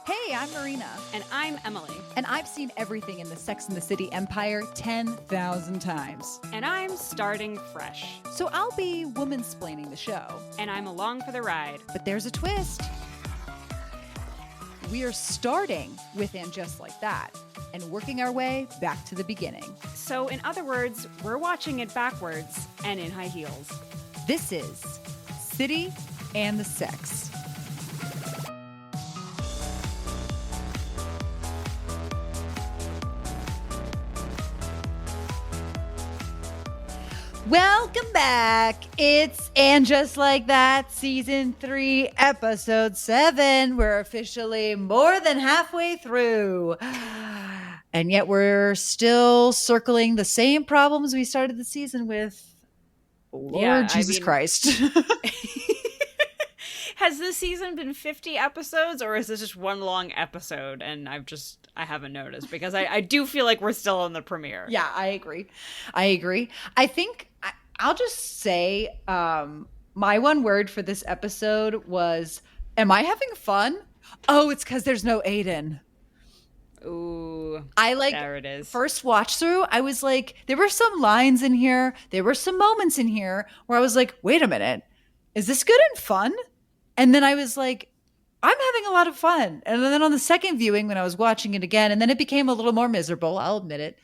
Hey, I'm Marina. And I'm Emily. And I've seen everything in the Sex and the City empire 10,000 times. And I'm starting fresh. So I'll be woman-splaining the show. And I'm along for the ride. But there's a twist. We are starting with And Just Like That and working our way back to the beginning. So in other words, we're watching it backwards and in high heels. This is City and the Sex. Welcome back. It's And Just Like That, Season 3, Episode 7. We're officially more than halfway through. And yet we're still circling the same problems we started the season with. Lord Jesus Christ. Has this season been 50 episodes, or is this just one long episode and I haven't noticed? Because I do feel like we're still on the premiere. Yeah, I agree. I think I'll just say my one word for this episode was, am I having fun? Oh, it's because there's no Aiden. Ooh, there it is. First watch through, I was like, there were some lines in here. There were some moments in here where I was like, wait a minute, is this good and fun? And then I was like, I'm having a lot of fun. And then on the second viewing, when I was watching it again, and then it became a little more miserable, I'll admit it.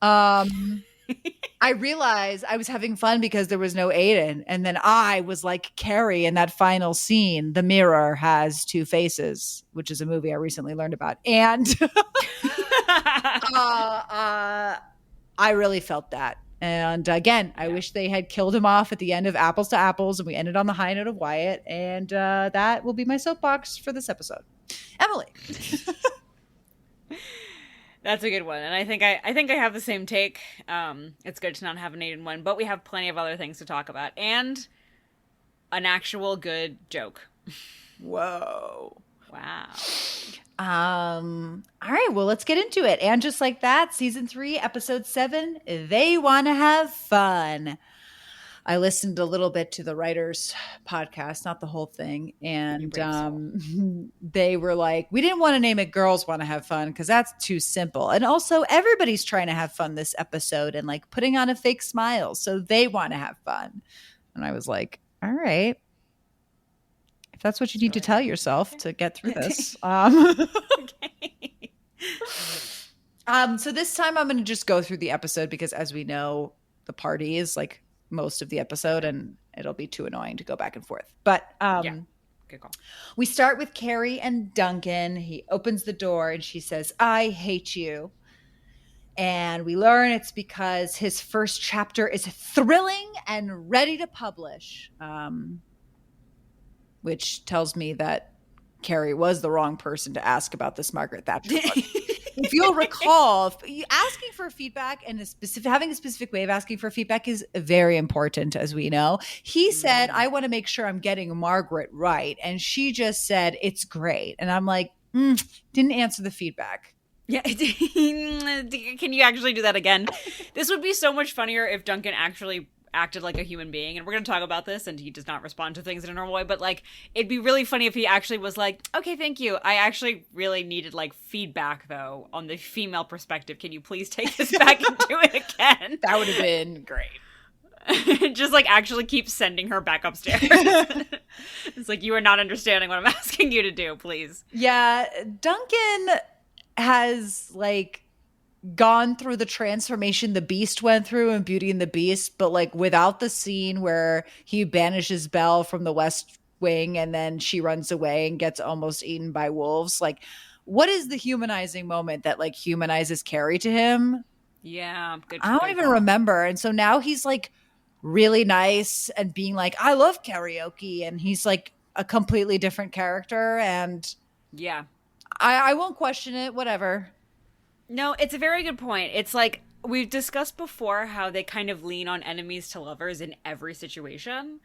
I realized I was having fun because there was no Aiden. And then I was like Carrie in that final scene. The mirror has two faces, which is a movie I recently learned about. And I really felt that. And again, I wish they had killed him off at the end of Apples to Apples and we ended on the high note of Wyatt. And that will be my soapbox for this episode. Emily. That's a good one. And I think I have the same take. It's good to not have an Aiden one, but we have plenty of other things to talk about. And an actual good joke. Whoa. Wow. All right, well, let's get into it. And Just Like That, Season 3, Episode 7, They Want to Have Fun. I listened a little bit to the writers' podcast, not the whole thing. And they were like, we didn't want to name it Girls Want to Have Fun because that's too simple. And also, everybody's trying to have fun this episode and like putting on a fake smile. So they want to have fun. And I was like, all right. If that's what you need to tell yourself to get through this. Okay. So this time I'm going to just go through the episode because as we know, the party is like most of the episode and it'll be too annoying to go back and forth. But good call. We start with Carrie and Duncan. He opens the door and she says, I hate you. And we learn it's because his first chapter is thrilling and ready to publish. Which tells me that Carrie was the wrong person to ask about this Margaret Thatcher book. If you'll recall, asking for feedback and having a specific way of asking for feedback is very important, as we know. He said, I want to make sure I'm getting Margaret right. And she just said, it's great. And I'm like, didn't answer the feedback. Yeah. Can you actually do that again? This would be so much funnier if Duncan actually acted like a human being, and we're going to talk about this, and he does not respond to things in a normal way, but like it'd be really funny if he actually was like, okay, thank you, I actually really needed like feedback though on the female perspective, can you please take this back and do it again? That would have been great. Just like actually keep sending her back upstairs. It's like, you are not understanding what I'm asking you to do, please. Yeah, Duncan has like gone through the transformation the Beast went through in Beauty and the Beast, but like without the scene where he banishes Belle from the West Wing and then she runs away and gets almost eaten by wolves. Like, what is the humanizing moment that like humanizes Carrie to him? Yeah, good. I don't even remember. And so now he's like really nice and being like, I love karaoke, and he's like a completely different character. And yeah, I won't question it. Whatever. No, it's a very good point. It's like we've discussed before how they kind of lean on enemies to lovers in every situation.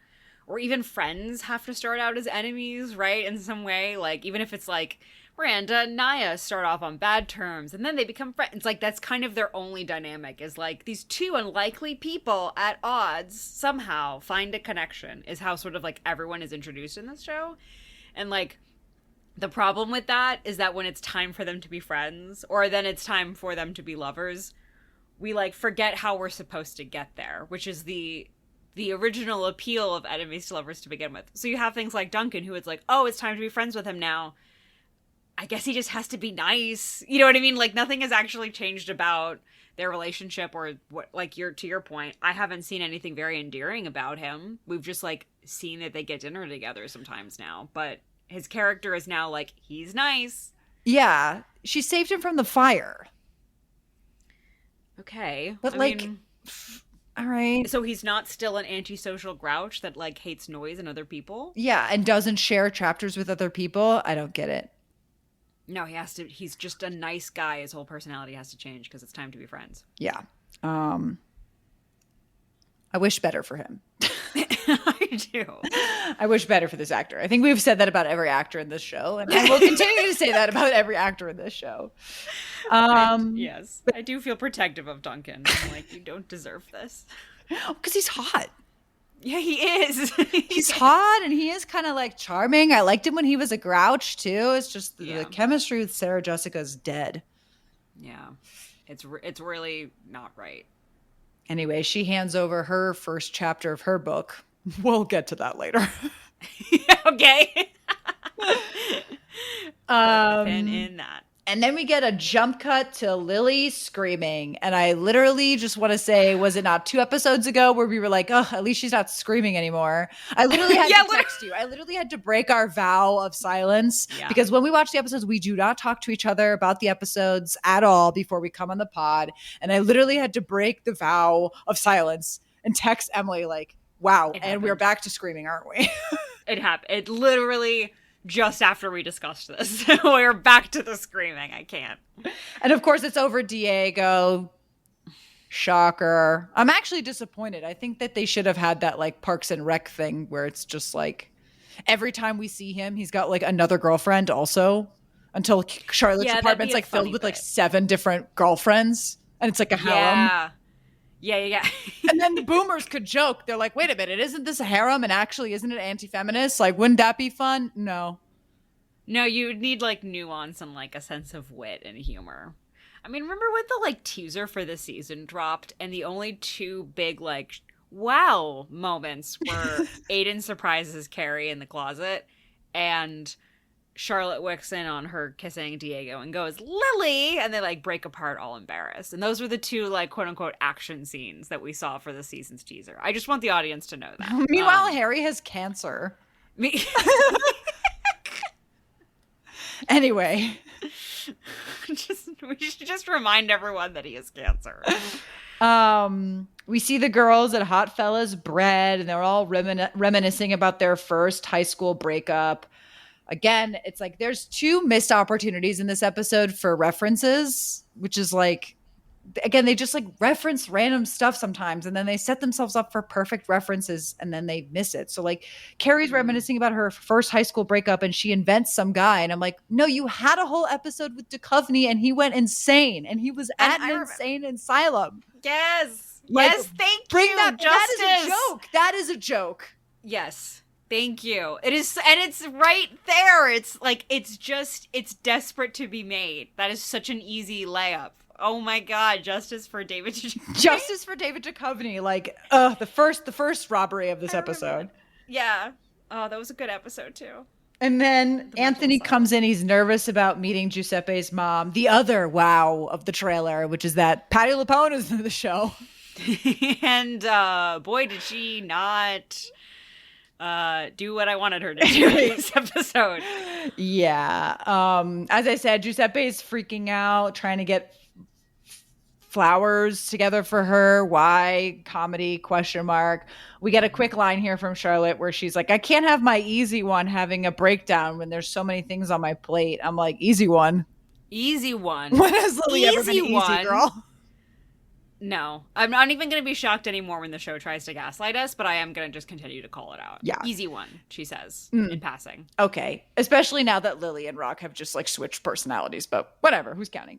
Or even friends have to start out as enemies, right? In some way. Like, even if it's like Miranda and Naya start off on bad terms and then they become friends. It's like that's kind of their only dynamic, is like these two unlikely people at odds somehow find a connection, is how sort of like everyone is introduced in this show. And like The problem with that is that when it's time for them to be friends, or then it's time for them to be lovers, we like forget how we're supposed to get there, which is the original appeal of enemies to lovers to begin with. So you have things like Duncan, who is like, oh, it's time to be friends with him now. I guess he just has to be nice. You know what I mean? Like, nothing has actually changed about their relationship, or what, like, to your point, I haven't seen anything very endearing about him. We've just like seen that they get dinner together sometimes now, but his character is now like, he's nice. Yeah, she saved him from the fire. Okay. But I mean, all right. So he's not still an antisocial grouch that like hates noise and other people? Yeah, and doesn't share chapters with other people? I don't get it. No, he's just a nice guy. His whole personality has to change because it's time to be friends. Yeah. I wish better for him. I do. I wish better for this actor. I think we've said that about every actor in this show, and I will continue to say that about every actor in this show. Yes. I do feel protective of Duncan. I'm like, you don't deserve this. Because he's hot. Yeah, he is. He's hot, and he is kind of like charming. I liked him when he was a grouch too. It's just the chemistry with Sarah Jessica is dead. Yeah, it's really not right. Anyway, she hands over her first chapter of her book. We'll get to that later. Okay. Pen in that. And then we get a jump cut to Lily screaming. And I literally just want to say, was it not 2 episodes ago where we were like, oh, at least she's not screaming anymore? I literally had to text you. I literally had to break our vow of silence because when we watch the episodes, we do not talk to each other about the episodes at all before we come on the pod. And I literally had to break the vow of silence and text Emily like, wow. And we're back to screaming, aren't we? It happened. It literally... just after we discussed this. We're back to the screaming. I can't. And of course, it's over Diego. Shocker. I'm actually disappointed. I think that they should have had that like Parks and Rec thing where it's just like every time we see him, he's got like another girlfriend also until Charlotte's apartment's like filled with like 7 different girlfriends. And it's like a harem. Yeah. And then the boomers could joke. They're like, wait a minute, isn't this a harem? And actually, isn't it anti-feminist? Like, wouldn't that be fun? No, you need like nuance and like a sense of wit and humor. I mean, remember when the like teaser for the season dropped and the only 2 big like wow moments were Aiden surprises Carrie in the closet and Charlotte wicks in on her kissing Diego and goes, Lily! And they like break apart all embarrassed. And those were the 2 like quote unquote action scenes that we saw for the season's teaser. I just want the audience to know that. Meanwhile, Harry has cancer. Anyway. We should just remind everyone that he has cancer. We see the girls at Hot Fella's Bread and they're all reminiscing about their first high school breakup. Again, it's like there's 2 missed opportunities in this episode for references, which is like, again, they just like reference random stuff sometimes and then they set themselves up for perfect references and then they miss it. So like Carrie's reminiscing about her first high school breakup and she invents some guy. And I'm like, no, you had a whole episode with Duchovny and he went insane and he was at an insane asylum. Yes. Like, yes. Thank bring you. That, Justice. that is a joke. That is a joke. Yes. Thank you. It is, and it's right there. It's like, it's desperate to be made. That is such an easy layup. Oh my God. Justice for David Duchovny. Justice for David Duchovny. Like, the first robbery of this episode. Yeah. Oh, that was a good episode too. And then Anthony comes in. He's nervous about meeting Giuseppe's mom. The other wow of the trailer, which is that Patti LuPone is in the show. And boy, did she not do what I wanted her to do in this episode. Yeah. As I said, Giuseppe is freaking out, trying to get flowers together for her. Why? Comedy ? We get a quick line here from Charlotte where she's like, I can't have my easy one having a breakdown when there's so many things on my plate. I'm like, easy one. Easy one. When has Lily ever been easy, girl? No, I'm not even going to be shocked anymore when the show tries to gaslight us, but I am going to just continue to call it out. Yeah. Easy one, she says in passing. Okay. Especially now that Lily and Rock have just like switched personalities, but whatever. Who's counting?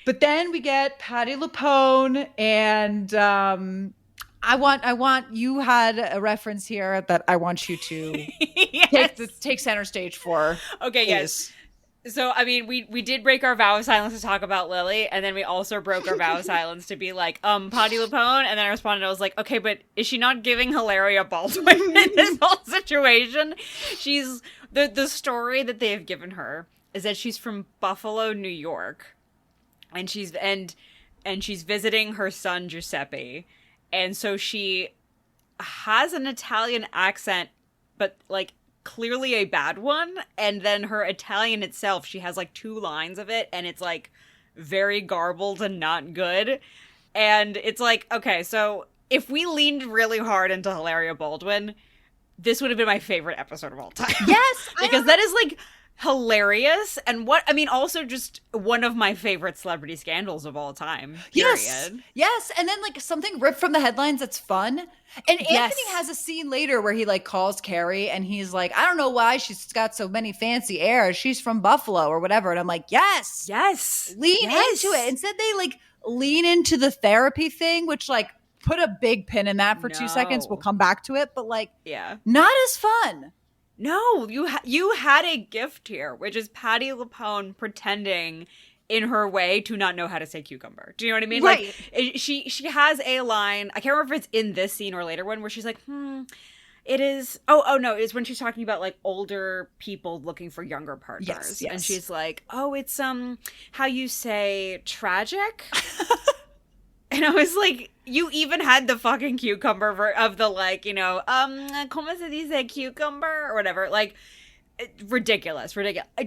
But then we get Patti LuPone and I want you had a reference here that I want you to take center stage for. Okay, please. yes. So, I mean, we did break our vow of silence to talk about Lily, and then we also broke our vow of silence to be like, Patty LuPone, and then I responded, I was like, okay, but is she not giving Hilaria Baldwin in this whole situation? She's, the story that they have given her is that she's from Buffalo, New York, and she's visiting her son, Giuseppe, and so she has an Italian accent, but, like, clearly a bad one, and then her Italian itself, she has like 2 lines of it, and it's like very garbled and not good. And it's like, okay, so if we leaned really hard into Hilaria Baldwin, this would have been my favorite episode of all time. Yes, because that is like hilarious, and also just one of my favorite celebrity scandals of all time. Period. Yes, and then like something ripped from the headlines that's fun. And Anthony has a scene later where he like calls Carrie and he's like, I don't know why she's got so many fancy airs. She's from Buffalo or whatever. And I'm like, yes, lean into it. Instead, they like lean into the therapy thing, which like put a big pin in that for 2 seconds. We'll come back to it, but like, not as fun. No, you had a gift here, which is Patty LuPone pretending in her way to not know how to say cucumber. Do you know what I mean? Right. Like, she has a line, I can't remember if it's in this scene or later one, where she's like, it is, oh no, it's when she's talking about like older people looking for younger partners. Yes. And she's like, oh, it's how you say tragic? And I was like, you even had the fucking cucumber of the like, you know, como se dice cucumber or whatever. Like, ridiculous.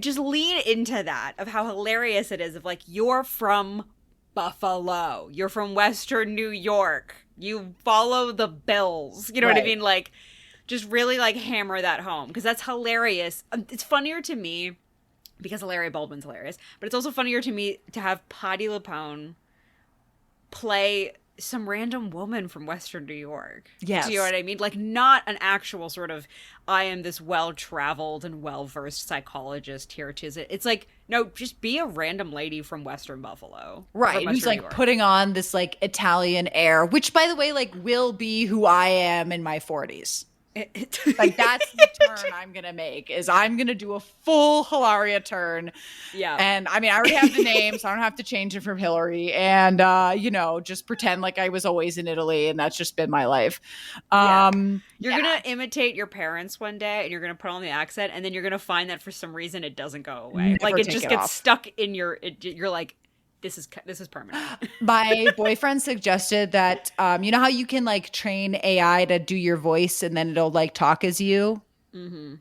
Just lean into that of how hilarious it is of like, you're from Buffalo. You're from Western New York. You follow the Bills. You know what I mean? Like, just really like hammer that home because that's hilarious. It's funnier to me because Hilaria Baldwin's hilarious, but it's also funnier to me to have Patty LuPone play some random woman from Western New York. Yes. Do you know what I mean? Like, not an actual sort of, I am this well-traveled and well-versed psychologist here to it. It's like, no, just be a random lady from Western Buffalo. Right. Who's like putting on this like Italian air, which by the way, like will be who I am in my 40s. Like that's the turn I'm gonna make is I'm gonna do a full Hilaria turn. Yeah. And I mean I already have the name, so I don't have to change it from Hillary. And you know, just pretend like I was always in Italy and that's just been my life. You're gonna imitate your parents one day and you're gonna put on the accent and then you're gonna find that for some reason it doesn't go away. Never like it take just it gets off. stuck in you're like, this is permanent. My boyfriend suggested that, you know how you can like train AI to do your voice and then it'll like talk as you? Mm-hmm.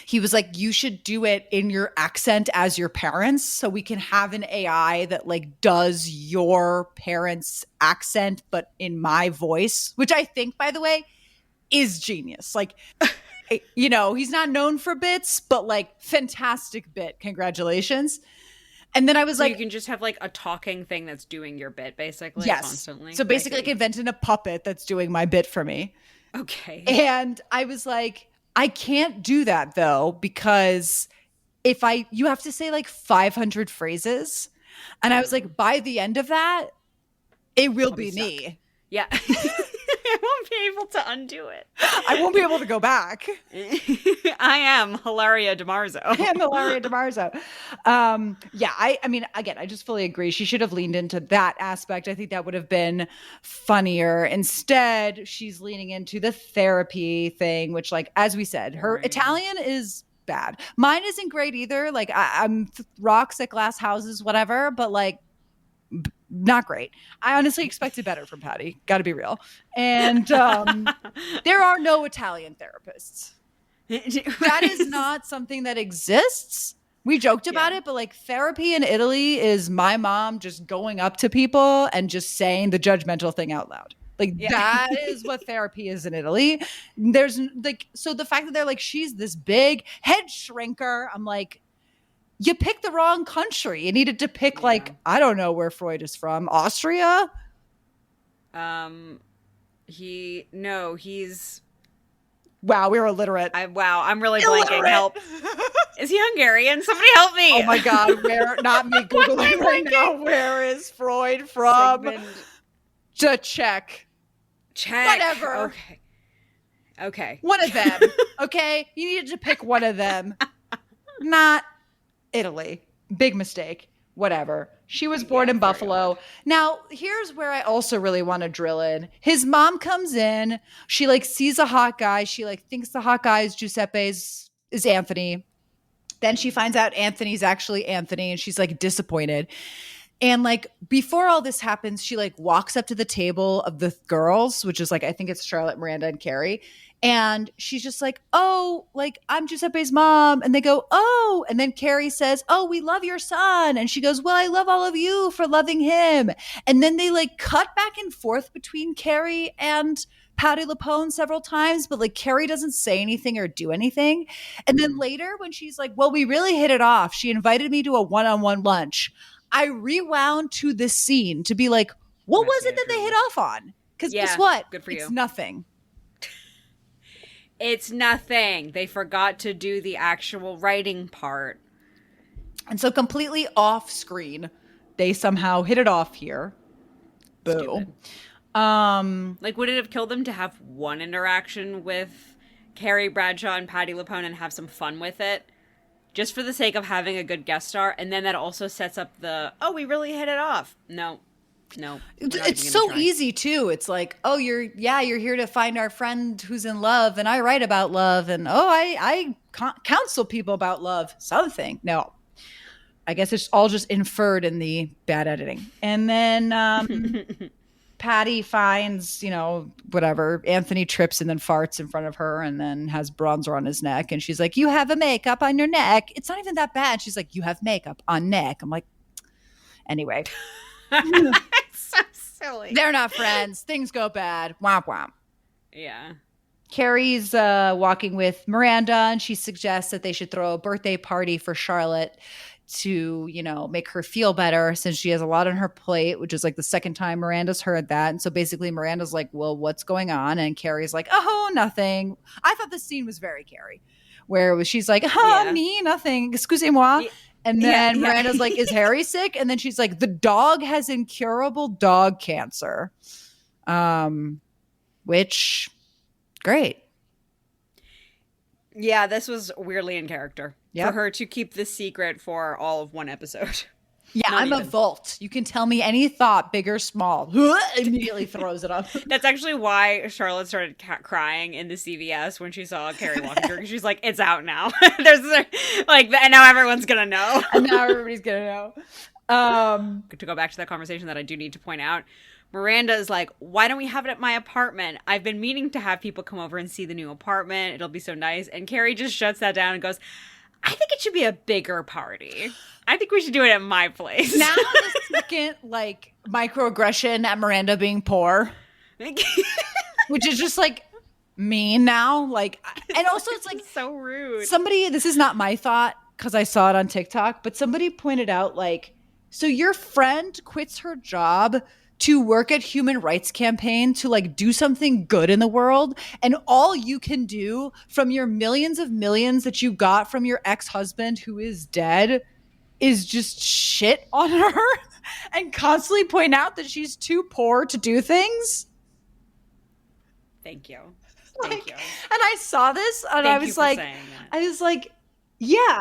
He was like, you should do it in your accent as your parents so we can have an AI that like does your parents' accent, but in my voice, which I think, by the way, is genius. Like, you know, he's not known for bits, but like fantastic bit. Congratulations. And then I was like, you can just have like a talking thing that's doing your bit basically constantly. So basically like invented a puppet that's doing my bit for me. Okay. And I was like, I can't do that though, because you have to say like 500 phrases. And I was like, by the end of that, it will be me. Yeah. I won't be able to undo it. I won't be able to go back. I am Hilaria DiMarzo. I mean, again, I just fully agree. She should have leaned into that aspect. I think that would have been funnier. Instead, she's leaning into the therapy thing, which, like, as we said, her Italian is bad. Mine isn't great either. Like, I'm rocks at glass houses, whatever, but like, not great. I honestly expected better from Patty. Got to be real. And there are no Italian therapists. That is not something that exists. We joked about it, but like therapy in Italy is my mom just going up to people and just saying the judgmental thing out loud. Like that is what therapy is in Italy. There's like, so the fact that they're like, she's this big head shrinker. I'm like, you picked the wrong country. You needed to pick like, I don't know where Freud is from. Austria? He's Wow, we're illiterate. I'm really blanking. Help. Is he Hungarian? Somebody help me. Oh my God, not me Googling right now. Where is Freud from? Sigmund. To check. Check. Whatever. Okay. Okay. One of them. Okay? You needed to pick one of them. Not Italy. Big mistake. Whatever. She was born in Buffalo. Now, here's where I also really want to drill in. His mom comes in. She like sees a hot guy. She like thinks the hot guy is Giuseppe's is Anthony. Then she finds out Anthony's actually Anthony, and she's like disappointed. And like before all this happens, she like walks up to the table of the girls, which is like, I think it's Charlotte, Miranda, and Carrie. And she's just like, oh, like I'm Giuseppe's mom. And they go, oh. And then Carrie says, oh, we love your son. And she goes, well, I love all of you for loving him. And then they like cut back and forth between Carrie and Patti LuPone several times, but like Carrie doesn't say anything or do anything. And then later when she's like, well, we really hit it off. She invited me to a one-on-one lunch. I rewound to this scene to be like, what was it that they hit off on? Because guess what? Good for you. It's nothing. It's nothing. They forgot to do the actual writing part. And so completely off screen, they somehow hit it off here. Boo. Like, would it have killed them to have one interaction with Carrie Bradshaw and Patti LuPone and have some fun with it? Just for the sake of having a good guest star, and then that also sets up we really hit it off. No. It's so easy too. It's like, oh, you're here to find our friend who's in love, and I write about love, and I counsel people about love. Something. No, I guess it's all just inferred in the bad editing. And then Patty finds, whatever, Anthony trips and then farts in front of her and then has bronzer on his neck. And she's like, you have a makeup on your neck. It's not even that bad. She's like, you have makeup on neck. I'm like, anyway. It's so silly. They're not friends. Things go bad. Womp womp. Yeah. Carrie's walking with Miranda, and she suggests that they should throw a birthday party for Charlotte to, make her feel better since she has a lot on her plate, which is like the second time Miranda's heard that. And so basically Miranda's like, well, what's going on? And Carrie's like, oh, nothing. I thought this scene was very Carrie, where she's like, me, nothing. Excusez-moi. Yeah. And then Miranda's like, is Harry sick? And then she's like, the dog has incurable dog cancer. Which, great. Yeah, this was weirdly in character. Yep. For her to keep this secret for all of one episode. Yeah, I'm a vault. You can tell me any thought, big or small. Immediately throws it up. That's actually why Charlotte started crying in the CVS when she saw Carrie walking through. She's like, it's out now. And now everyone's going to know. And now everybody's going to know. To go back to that conversation that I do need to point out, Miranda is like, why don't we have it at my apartment? I've been meaning to have people come over and see the new apartment. It'll be so nice. And Carrie just shuts that down and goes, I think it should be a bigger party. I think we should do it at my place. Now the second, microaggression at Miranda being poor. Which is just, mean now. And also it's, so rude. This is not my thought because I saw it on TikTok, but somebody pointed out, so your friend quits her job to work at Human Rights Campaign to do something good in the world. And all you can do from your millions of millions that you got from your ex-husband who is dead is just shit on her and constantly point out that she's too poor to do things. Thank you. And I saw this and I was like, yeah,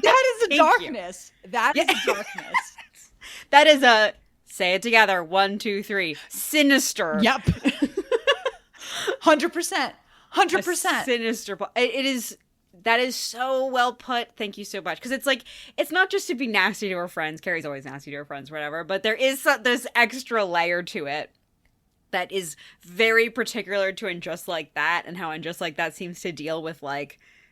that is a darkness. That is a darkness. That is a, say it together, 1, 2, 3, sinister. Yep. 100%. 100%. Sinister. That is so well put. Thank you so much. Because it's not just to be nasty to her friends. Carrie's always nasty to her friends, whatever. But there is this extra layer to it that is very particular to And Just Like That, and how And Just Like That seems to deal with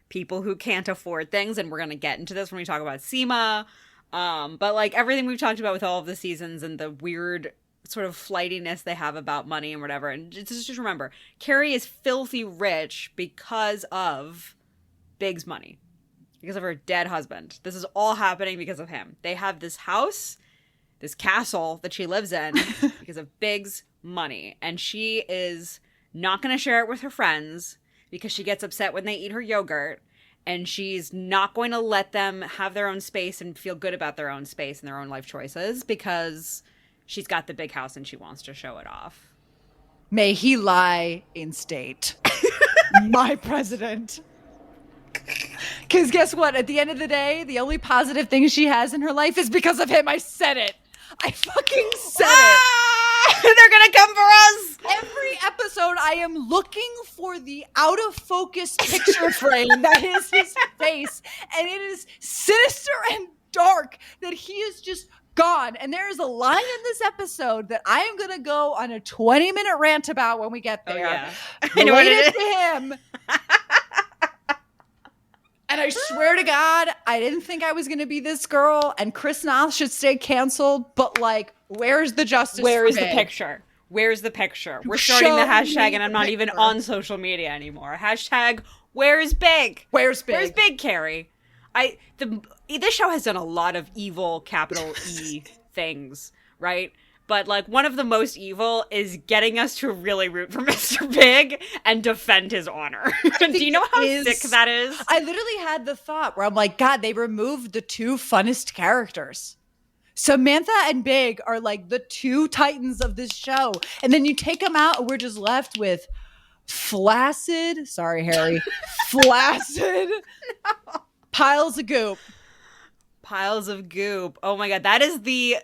people who can't afford things. And we're going to get into this when we talk about Seema. But everything we've talked about with all of the seasons and the weird sort of flightiness they have about money and whatever. And just remember, Carrie is filthy rich because of Big's money, because of her dead husband. This is all happening because of him. They have this house, this castle that she lives in because of Big's money. And she is not going to share it with her friends because she gets upset when they eat her yogurt. And she's not going to let them have their own space and feel good about their own space and their own life choices because she's got the big house and she wants to show it off. May he lie in state. my president. Because guess what? At the end of the day, the only positive thing she has in her life is because of him. I said it. I fucking said it. They're gonna come for us. Every episode, I am looking for the out of focus picture frame that is his face, and it is sinister and dark that he is just gone. And there is a line in this episode that I am going to go on a 20-minute rant about when we get there. Oh, yeah. I know what it is. To him. And I swear to God, I didn't think I was going to be this girl, and Chris Noth should stay canceled, but like, where's the justice? Where is the picture? Where's the picture? We're starting the hashtag, and I'm not even on social media anymore. Hashtag, where's Big? Where's Big? Where's Big, Carrie? This show has done a lot of evil, capital E things, right? But, like, one of the most evil is getting us to really root for Mr. Big and defend his honor. Do you know how sick that is? I literally had the thought where I'm like, God, they removed the two funnest characters. Samantha and Big are, like, the two titans of this show. And then you take them out and we're just left with flaccid, sorry, Harry, flaccid piles of goop. Piles of goop. Oh, my God. That is the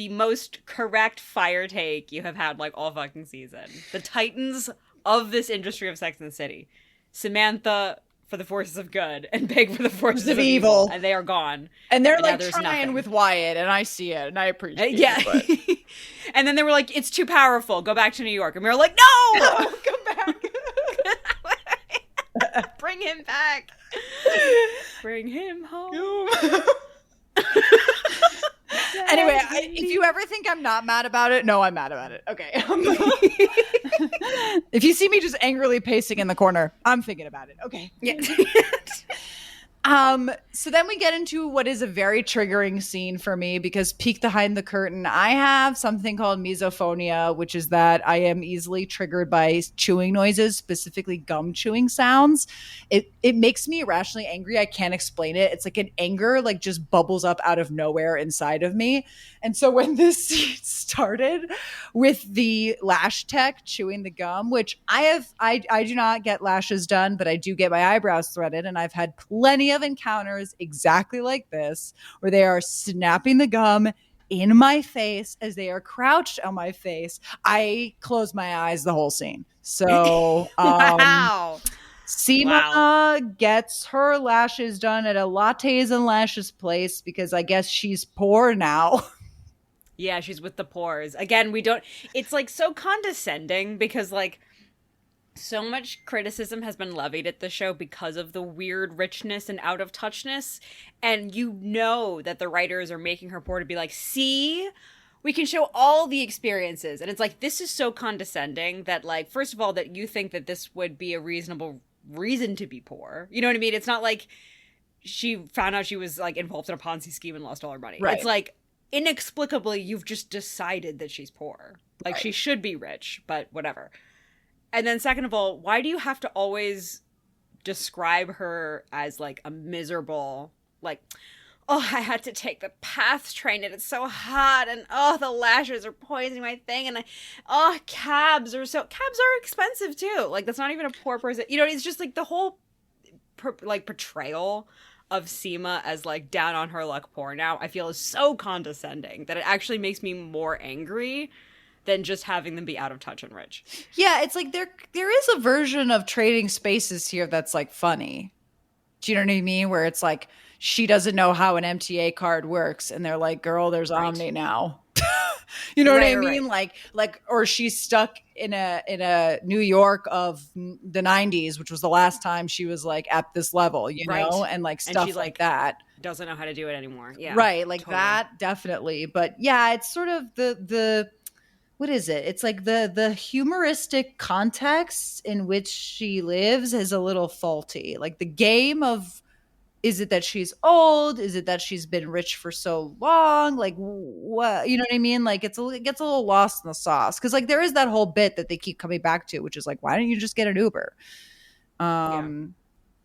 most correct fire take you have had like all fucking season. The titans of this industry of Sex and the City. Samantha for the forces of good and Big for the forces of evil. And they are gone. And they're like trying nothing. With Wyatt, and I see it and I appreciate it. Yeah. And then they were like, it's too powerful. Go back to New York. And we were like, no! Come back. Bring him back. Bring him home. Anyway, if you ever think I'm not mad about it, no, I'm mad about it. Okay. If you see me just angrily pacing in the corner, I'm thinking about it. Okay. Yeah. So then we get into what is a very triggering scene for me because peek behind the curtain, I have something called misophonia, which is that I am easily triggered by chewing noises, specifically gum chewing sounds. It makes me irrationally angry. I can't explain it. It's like an anger like just bubbles up out of nowhere inside of me. And so when this scene started with the lash tech chewing the gum, which I do not get lashes done, but I do get my eyebrows threaded, and I've had plenty of encounters exactly like this where they are snapping the gum in my face as they are crouched on my face. I close my eyes the whole scene. So wow. Seema gets her lashes done at a Lattes and Lashes place because I guess she's poor now. Yeah, she's with the pores. Again, it's like so condescending because like so much criticism has been levied at the show because of the weird richness and out of touchness. And you know that the writers are making her poor to be like, see, we can show all the experiences. And it's like, this is so condescending that like, first of all, that you think that this would be a reasonable reason to be poor. You know what I mean? It's not like she found out she was like involved in a Ponzi scheme and lost all her money. Right. It's like, inexplicably, you've just decided that she's poor. Like, right. She should be rich, but whatever. And then second of all, why do you have to always describe her as, like, a miserable, like, oh, I had to take the PATH train and it's so hot and, oh, the lashes are poisoning my thing and, cabs are expensive, too. Like, that's not even a poor person. You know, it's just, like, the whole, portrayal of Seema as like down on her luck poor now, I feel is so condescending that it actually makes me more angry than just having them be out of touch and rich. Yeah, it's like there is a version of Trading Spaces here that's like funny. Do you know what I mean? Where it's like she doesn't know how an MTA card works, and they're like, "Girl, there's Omni now." You know what I mean? Right. Like, or she's stuck in a New York of the 90s, which was the last time she was like at this level, you know, and like stuff and like that. Doesn't know how to do it anymore. Yeah, right. Like totally. That definitely. But yeah, it's sort of the what is it? It's like the humoristic context in which she lives is a little faulty. Like the game of, is it that she's old? Is it that she's been rich for so long? Like what, you know what I mean? Like it gets a little lost in the sauce. Cause like there is that whole bit that they keep coming back to, which is like, why don't you just get an Uber?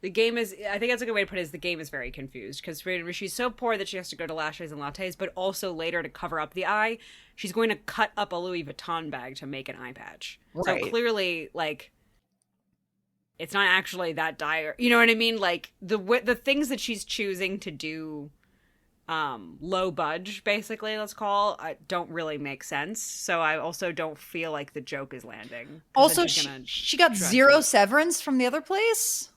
The game is, I think that's a good way to put it, is the game is very confused because she's so poor that she has to go to Lashes and Lattes, but also later to cover up the eye, she's going to cut up a Louis Vuitton bag to make an eye patch. Right. So clearly, like, it's not actually that dire. You know what I mean? Like the things that she's choosing to do, low budge, basically, let's call, don't really make sense. So I also don't feel like the joke is landing. Also, she got zero severance from the other place.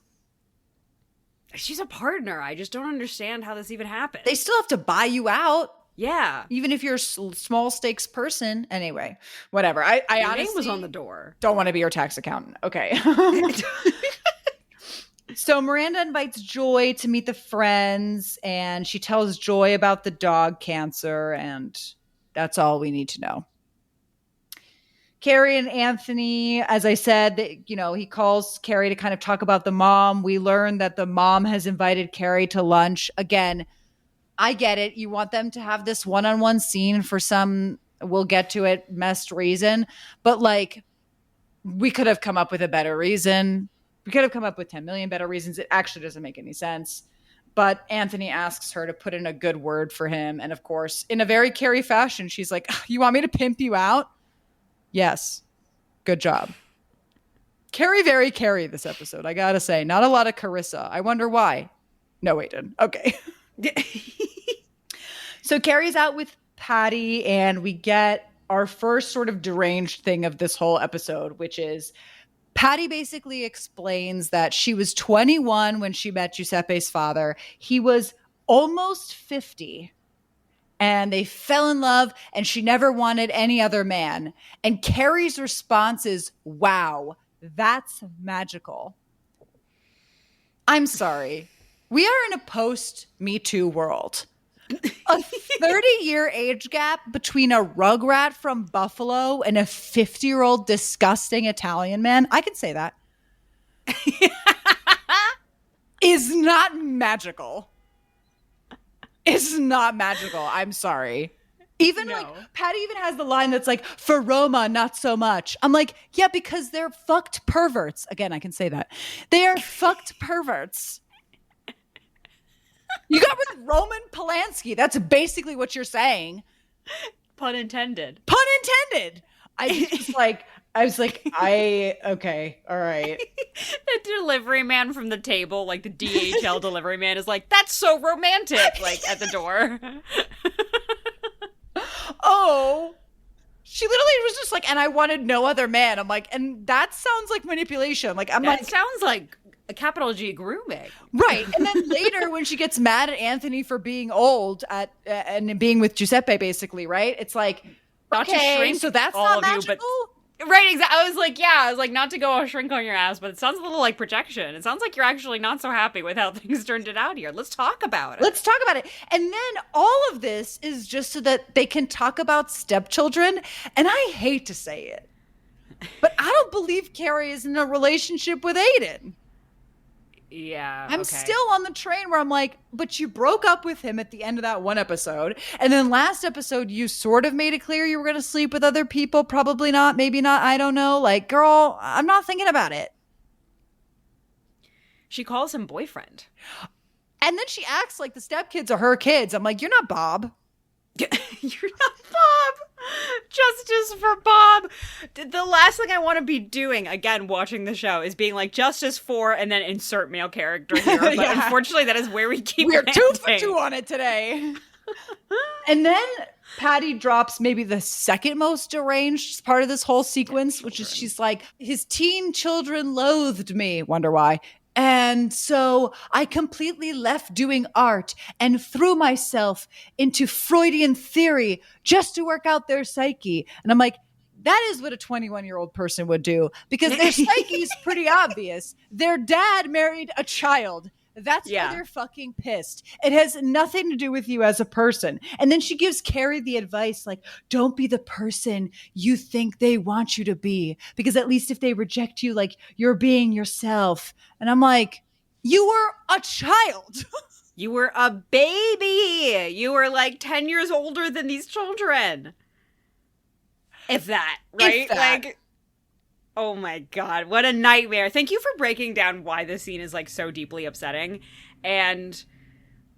She's a partner. I just don't understand how this even happened. They still have to buy you out. Yeah. Even if you're a small stakes person. Anyway, whatever. I honestly name was on the door. Don't want to be your tax accountant. Okay. So Miranda invites Joy to meet the friends, and she tells Joy about the dog cancer, and that's all we need to know. Carrie and Anthony, as I said, he calls Carrie to kind of talk about the mom. We learn that the mom has invited Carrie to lunch. Again, I get it. You want them to have this one-on-one scene for some, we'll get to it, messed reason. But like, we could have come up with a better reason. We could have come up with 10 million better reasons. It actually doesn't make any sense. But Anthony asks her to put in a good word for him. And of course, in a very Carrie fashion, she's like, you want me to pimp you out? Yes. Good job. Carrie, very Carrie this episode, I gotta say. Not a lot of Carissa. I wonder why. No, wait, didn't. Okay. So Carrie's out with Patty, and we get our first sort of deranged thing of this whole episode, which is Patty basically explains that she was 21 when she met Giuseppe's father. He was almost 50, and they fell in love, and she never wanted any other man. And Carrie's response is, wow, that's magical. I'm sorry. We are in a post-Me Too world. A 30-year age gap between a rugrat from Buffalo and a 50-year-old disgusting Italian man, I can say that, is not magical. It's not magical. I'm sorry. Even like Patty even has the line that's like, for Roma, not so much. I'm like, yeah, because they're fucked perverts. Again, I can say that. They are fucked perverts. You got with Roman Polanski. That's basically what you're saying. Pun intended. Pun intended. I was like, okay, all right. The delivery man from the table, like the DHL delivery man, is like, that's so romantic, like at the door. Oh, she literally was just like, and I wanted no other man. I'm like, and that sounds like manipulation. Like, that sounds like a capital G grooming. Right. And then later when she gets mad at Anthony for being old and being with Giuseppe, basically, right? It's like, not to shrink so that's all not of magical? You, but right, exactly. I was like, not to go all shrink on your ass, but it sounds a little like projection. It sounds like you're actually not so happy with how things turned it out here. Let's talk about it. And then all of this is just so that they can talk about stepchildren. And I hate to say it, but I don't believe Carrie is in a relationship with Aiden. Yeah. I'm still on the train where I'm like, but you broke up with him at the end of that one episode. And then last episode, you sort of made it clear you were going to sleep with other people. Probably not. Maybe not. I don't know. Like, girl, I'm not thinking about it. She calls him boyfriend. And then she acts like the stepkids are her kids. I'm like, you're not Bob. You're not Bob. Justice for Bob. The last thing I want to be doing, again, watching the show, is being like, justice for, and then insert male character here. But unfortunately, that is where we keep We're 2 for 2 on it today. And then Patty drops maybe the second most deranged part of this whole sequence, which is she's like, his teen children loathed me. Wonder why. And so I completely left doing art and threw myself into Freudian theory just to work out their psyche. And I'm like, that is what a 21-year-old person would do, because their psyche is pretty obvious. Their dad married a child. That's why they're fucking pissed. It has nothing to do with you as a person. And then she gives Carrie the advice, like, don't be the person you think they want you to be, because at least if they reject you, like, you're being yourself. And I'm like, you were a child. You were a baby. You were like 10 years older than these children. If that, right? If that. Like, oh my God, what a nightmare. Thank you for breaking down why this scene is like so deeply upsetting and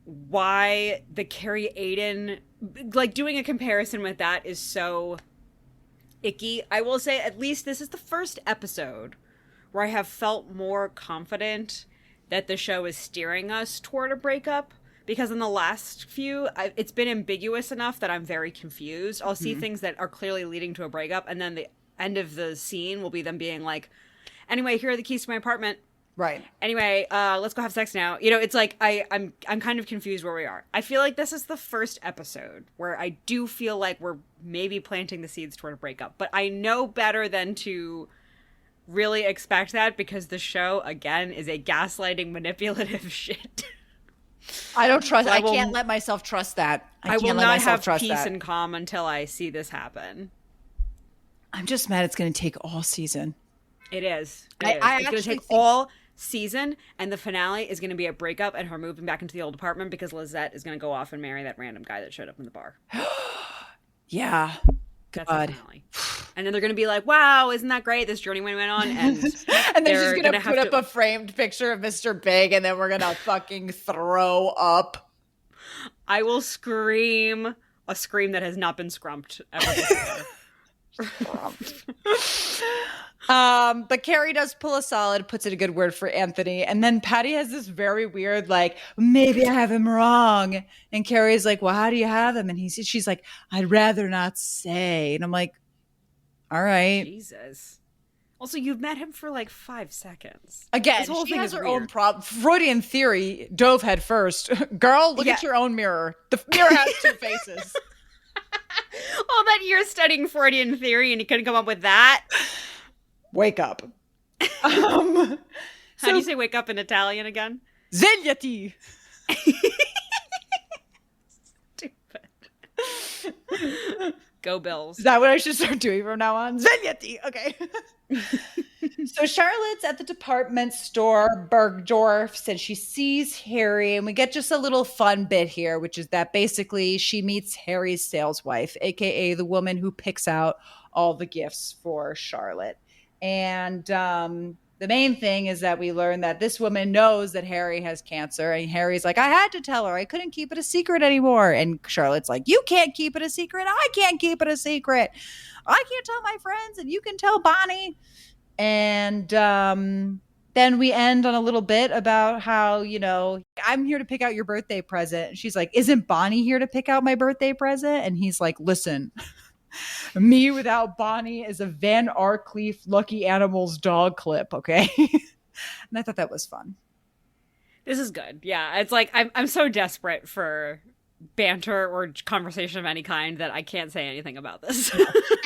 why the Carrie Aiden, like doing a comparison with that is so icky. I will say at least this is the first episode where I have felt more confident that the show is steering us toward a breakup. Because in the last few, it's been ambiguous enough that I'm very confused. I'll see things that are clearly leading to a breakup, and then the end of the scene will be them being like, anyway, here are the keys to my apartment. Right. Anyway, let's go have sex now. You know, it's like I'm kind of confused where we are. I feel like this is the first episode where I do feel like we're maybe planting the seeds toward a breakup. But I know better than to really expect that because the show, again, is a gaslighting, manipulative shit. I don't trust. So I can't let myself trust that. I will not have peace and calm until I see this happen. I'm just mad it's going to take all season. It is. It's going to take all season, and the finale is going to be a breakup and her moving back into the old apartment because Lizette is going to go off and marry that random guy that showed up in the bar. Yeah. That's the finale. And then they're going to be like, wow, isn't that great? This journey went on. And, and then she's going to put up a framed picture of Mr.Big, and then we're going to fucking throw up. I will scream a scream that has not been scrumped ever before. But Carrie does pull a solid, puts in a good word for Anthony. And then Patty has this very weird, like, maybe I have him wrong. And Carrie's like, well, how do you have him? And she's like, I'd rather not say. And I'm like, all right. Jesus. Also, you've met him for like 5 seconds. Again, this whole she thing has is her weird. own problem. Freudian theory dove head first. Girl, look at your own mirror. The mirror has 2 faces. All that year studying Freudian theory and you couldn't come up with that? Wake up. How do you say wake up in Italian again? Svegliati. Stupid. Go Bills. Is that what I should start doing from now on? Svegliati. Okay. So Charlotte's at the department store, Bergdorf's, and she sees Harry, and we get just a little fun bit here, which is that basically she meets Harry's sales wife, aka the woman who picks out all the gifts for Charlotte. And the main thing is that we learn that this woman knows that Harry has cancer, and Harry's like, I had to tell her. I couldn't keep it a secret anymore. And Charlotte's like, you can't keep it a secret. I can't keep it a secret. I can't tell my friends, and you can tell Bonnie. And then we end on a little bit about how, you know, I'm here to pick out your birthday present. And she's like, isn't Bonnie here to pick out my birthday present? And he's like, listen, me without Bonnie is a Van Arcleef Lucky Animals dog clip, okay? And I thought that was fun. This is good. Yeah, it's like I'm so desperate for banter or conversation of any kind that I can't say anything about this.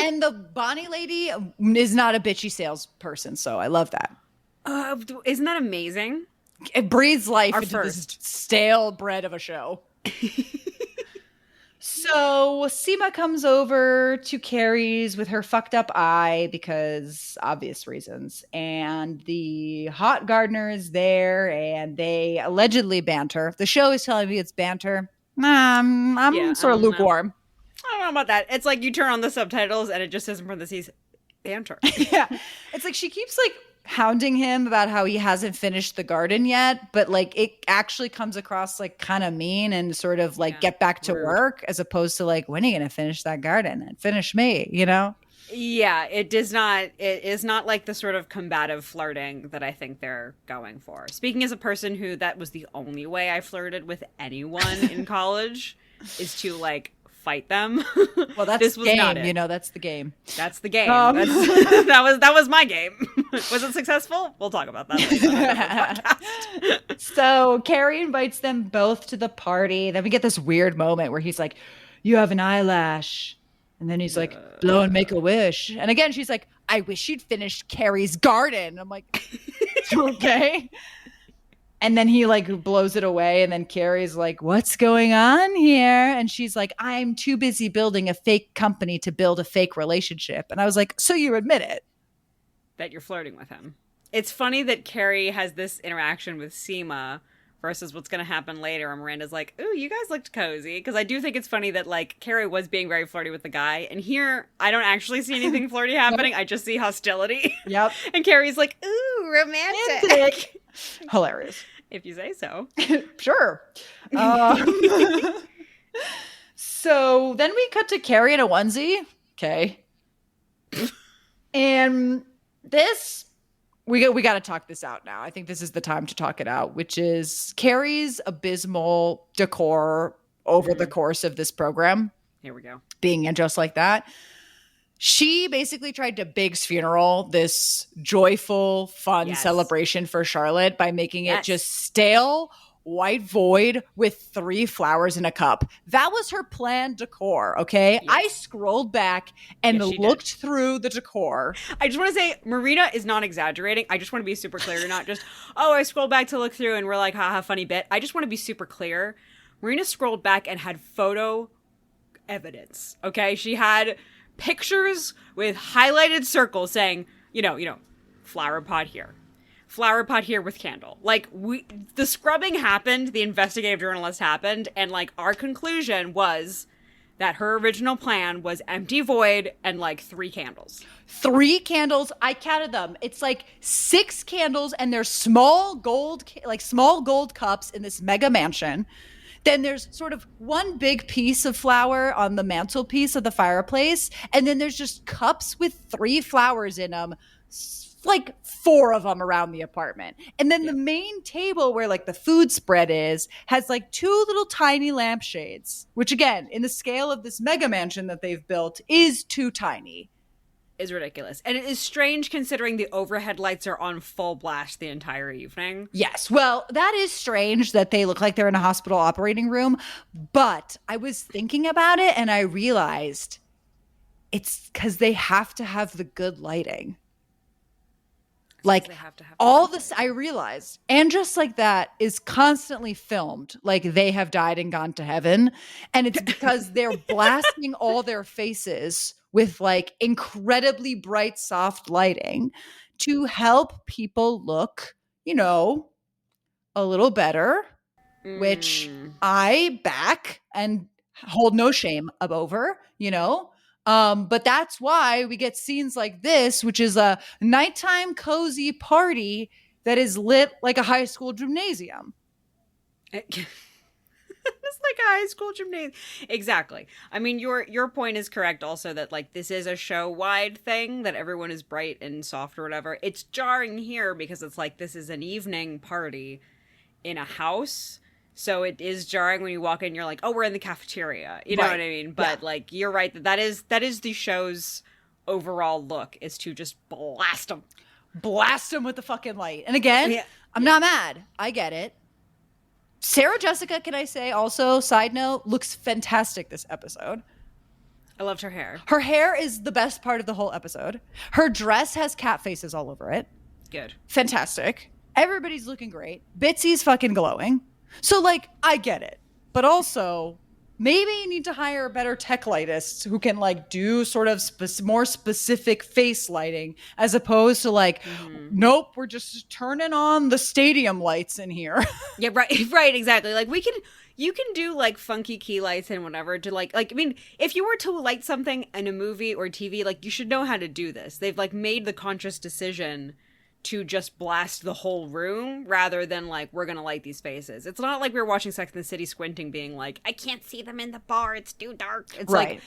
And the Bonnie lady is not a bitchy salesperson, so I love that. Isn't that amazing? It breathes life Our into first. this stale bread of a show. So Seema comes over to Carrie's with her fucked up eye because obvious reasons. And the hot gardener is there and they allegedly banter. The show is telling me it's banter. I'm sort of lukewarm. I don't know about that. It's like you turn on the subtitles and it just says in parentheses, banter. Yeah. It's like she keeps like hounding him about how he hasn't finished the garden yet, but like it actually comes across like kind of mean and sort of like get back to work as opposed to like, when are you going to finish that garden and finish me, you know? Yeah, it is not like the sort of combative flirting that I think they're going for. Speaking as a person who that was the only way I flirted with anyone in college is to like fight them. Well, that's this the was game, not it. you know, that's the game. That's the game. That was my game. Was it successful? We'll talk about that later. So Carrie invites them both to the party. Then we get this weird moment where he's like, you have an eyelash. And then he's like, blow and make a wish. And again, she's like, I wish you'd finished Carrie's garden. I'm like, okay. And then he like blows it away. And then Carrie's like, what's going on here? And she's like, I'm too busy building a fake company to build a fake relationship. And I was like, so you admit it? That you're flirting with him. It's funny that Carrie has this interaction with Seema versus what's going to happen later. And Miranda's like, ooh, you guys looked cozy. Because I do think it's funny that, like, Carrie was being very flirty with the guy. And here, I don't actually see anything flirty happening. I just see hostility. Yep. And Carrie's like, ooh, romantic. Hilarious. If you say so. Sure. So then we cut to Carrie in a onesie. Okay. And this we got to talk this out now. I think this is the time to talk it out, which is Carrie's abysmal decor over the course of this program. Here we go. Being just like that. She basically tried to Big's funeral this joyful, fun celebration for Charlotte by making it just stale, white void with 3 flowers in a cup. That was her planned decor, okay? Yes. I scrolled back and looked through the decor. I just want to say, Marina is not exaggerating. I just want to be super clear. You're not just, I scrolled back to look through and we're like, haha, funny bit. I just want to be super clear. Marina scrolled back and had photo evidence, okay? She had pictures with highlighted circles saying, flower pot here with candle. Like, the scrubbing happened, the investigative journalist happened, and like our conclusion was that her original plan was empty void and like 3 candles. 3 candles. I counted them. It's like 6 candles, and they're small gold cups in this mega mansion. Then there's sort of one big piece of flower on the mantelpiece of the fireplace. And then there's just cups with 3 flowers in them, like 4 of them around the apartment. And then the main table where like the food spread is has like 2 little tiny lampshades, which again, in the scale of this mega mansion that they've built, is too tiny. Is ridiculous. And it is strange considering the overhead lights are on full blast the entire evening. Yes. Well, that is strange that they look like they're in a hospital operating room. But I was thinking about it and I realized it's because they have to have the good lighting. Like all this, I realized, and just like that is constantly filmed. Like they have died and gone to heaven. And it's because they're blasting all their faces with like incredibly bright, soft lighting to help people look, a little better, which I back and hold no shame over, But that's why we get scenes like this, which is a nighttime cozy party that is lit like a high school gymnasium. It's like a high school gymnasium. Exactly. I mean, your point is correct also that like this is a show-wide thing, that everyone is bright and soft or whatever. It's jarring here because it's like this is an evening party in a house. So it is jarring when you walk in, you're like, oh, we're in the cafeteria. You know what I mean? But like, you're right that is the show's overall look, is to just blast them. Blast them with the fucking light. And again, I'm not mad. I get it. Sarah Jessica, can I say also, side note, looks fantastic this episode. I loved her hair. Her hair is the best part of the whole episode. Her dress has cat faces all over it. Good. Fantastic. Everybody's looking great. Bitsy's fucking glowing. So, like, I get it. But also, maybe you need to hire a better tech lightist who can, like, do sort of more specific face lighting as opposed to, like, nope, we're just turning on the stadium lights in here. Yeah, right, exactly. Like, you can do, like, funky key lights and whatever to, like, I mean, if you were to light something in a movie or TV, like, you should know how to do this. They've, like, made the conscious decision to just blast the whole room rather than like, we're gonna light these faces. It's not like we were watching Sex and the City squinting being like, I can't see them in the bar, it's too dark. It's like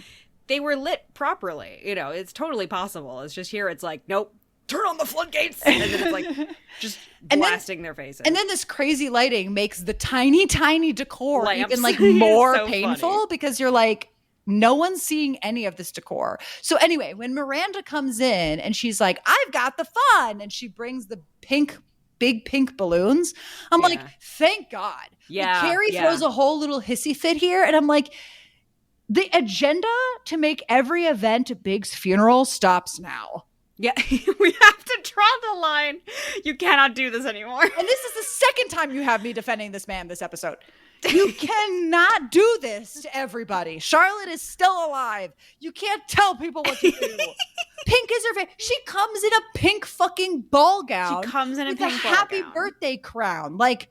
they were lit properly, it's totally possible. It's just here it's like, nope, turn on the floodgates, and then it's like just blasting their faces. And then this crazy lighting makes the tiny decor even like more so painful funny. Because you're like, no one's seeing any of this decor. So anyway, when Miranda comes in and she's like, I've got the fun, and she brings the big pink balloons, I'm like, thank God. Yeah. Like, Carrie throws a whole little hissy fit here, and I'm like, the agenda to make every event a Big's funeral stops now. Yeah, we have to draw the line. You cannot do this anymore. And this is the second time you have me defending this man this episode. You cannot do this to everybody. Charlotte is still alive. You can't tell people what to do. Pink is her favorite. She comes in a pink fucking ball gown. She comes in a pink ball happy gown. Birthday crown. Like,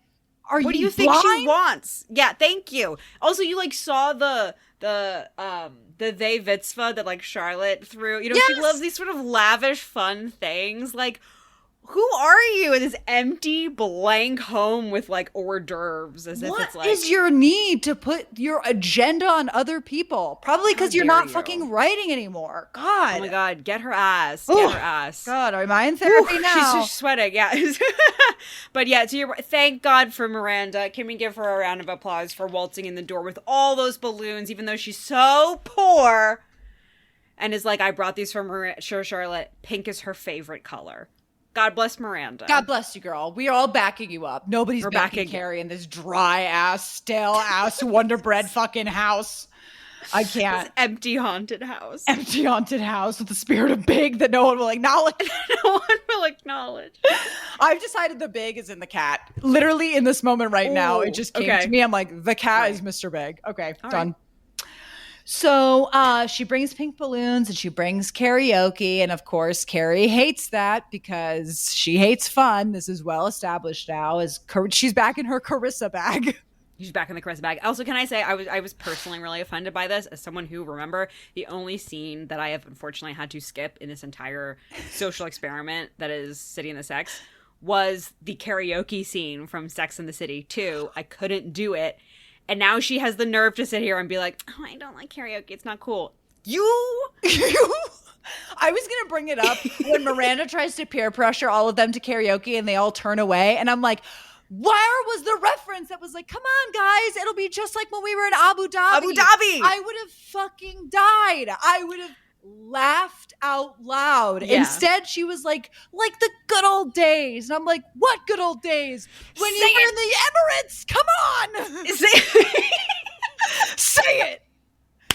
what do you think she wants? Yeah, thank you. Also, you like saw the they Vitzva that like Charlotte threw. She loves these sort of lavish, fun things. Like, who are you in this empty, blank home with like hors d'oeuvres? As if it's What like, is your need to put your agenda on other people? Probably how because you're dare not you? fucking writing anymore. Oh my God. god, get her ass. Get Oh, her ass. God. Am I in Whew, therapy she's now? just sweating, yeah. But yeah, to your thank God for Miranda. Can we give her a round of applause for waltzing in the door with all those balloons, even though she's so poor? And is like, I brought these from Charlotte. Pink is her favorite color. God bless Miranda. God bless you, girl. We are all backing you up. Nobody's We're backing backing- Carrie in this dry ass, stale ass, Wonder Bread fucking house. I can't. This empty haunted house. Empty haunted house with the spirit of Big that no one will acknowledge. No one will acknowledge. I've decided the Big is in the cat. Literally in this moment right now, it just came to me. I'm like, the cat is Mr. Big. Okay, all done. Right. So she brings pink balloons and she brings karaoke. And of course, Carrie hates that because she hates fun. This is well established now. She's back in her Carissa bag. She's back in the Carissa bag. Also, can I say I was personally really offended by this as someone who, remember, the only scene that I have unfortunately had to skip in this entire social experiment that is City and the Sex was the karaoke scene from Sex and the City 2. I couldn't do it. And now she has the nerve to sit here and be like, oh, I don't like karaoke. It's not cool. You I was going to bring it up when Miranda tries to peer pressure all of them to karaoke and they all turn away. And I'm like, where was the reference that was like, come on, guys, it'll be just like when we were in Abu Dhabi. Abu Dhabi! I would have fucking died. I would have laughed out loud. Yeah. Instead, she was like the good old days. And I'm like, what good old days? When you were in the Emirates. Come on. Say it.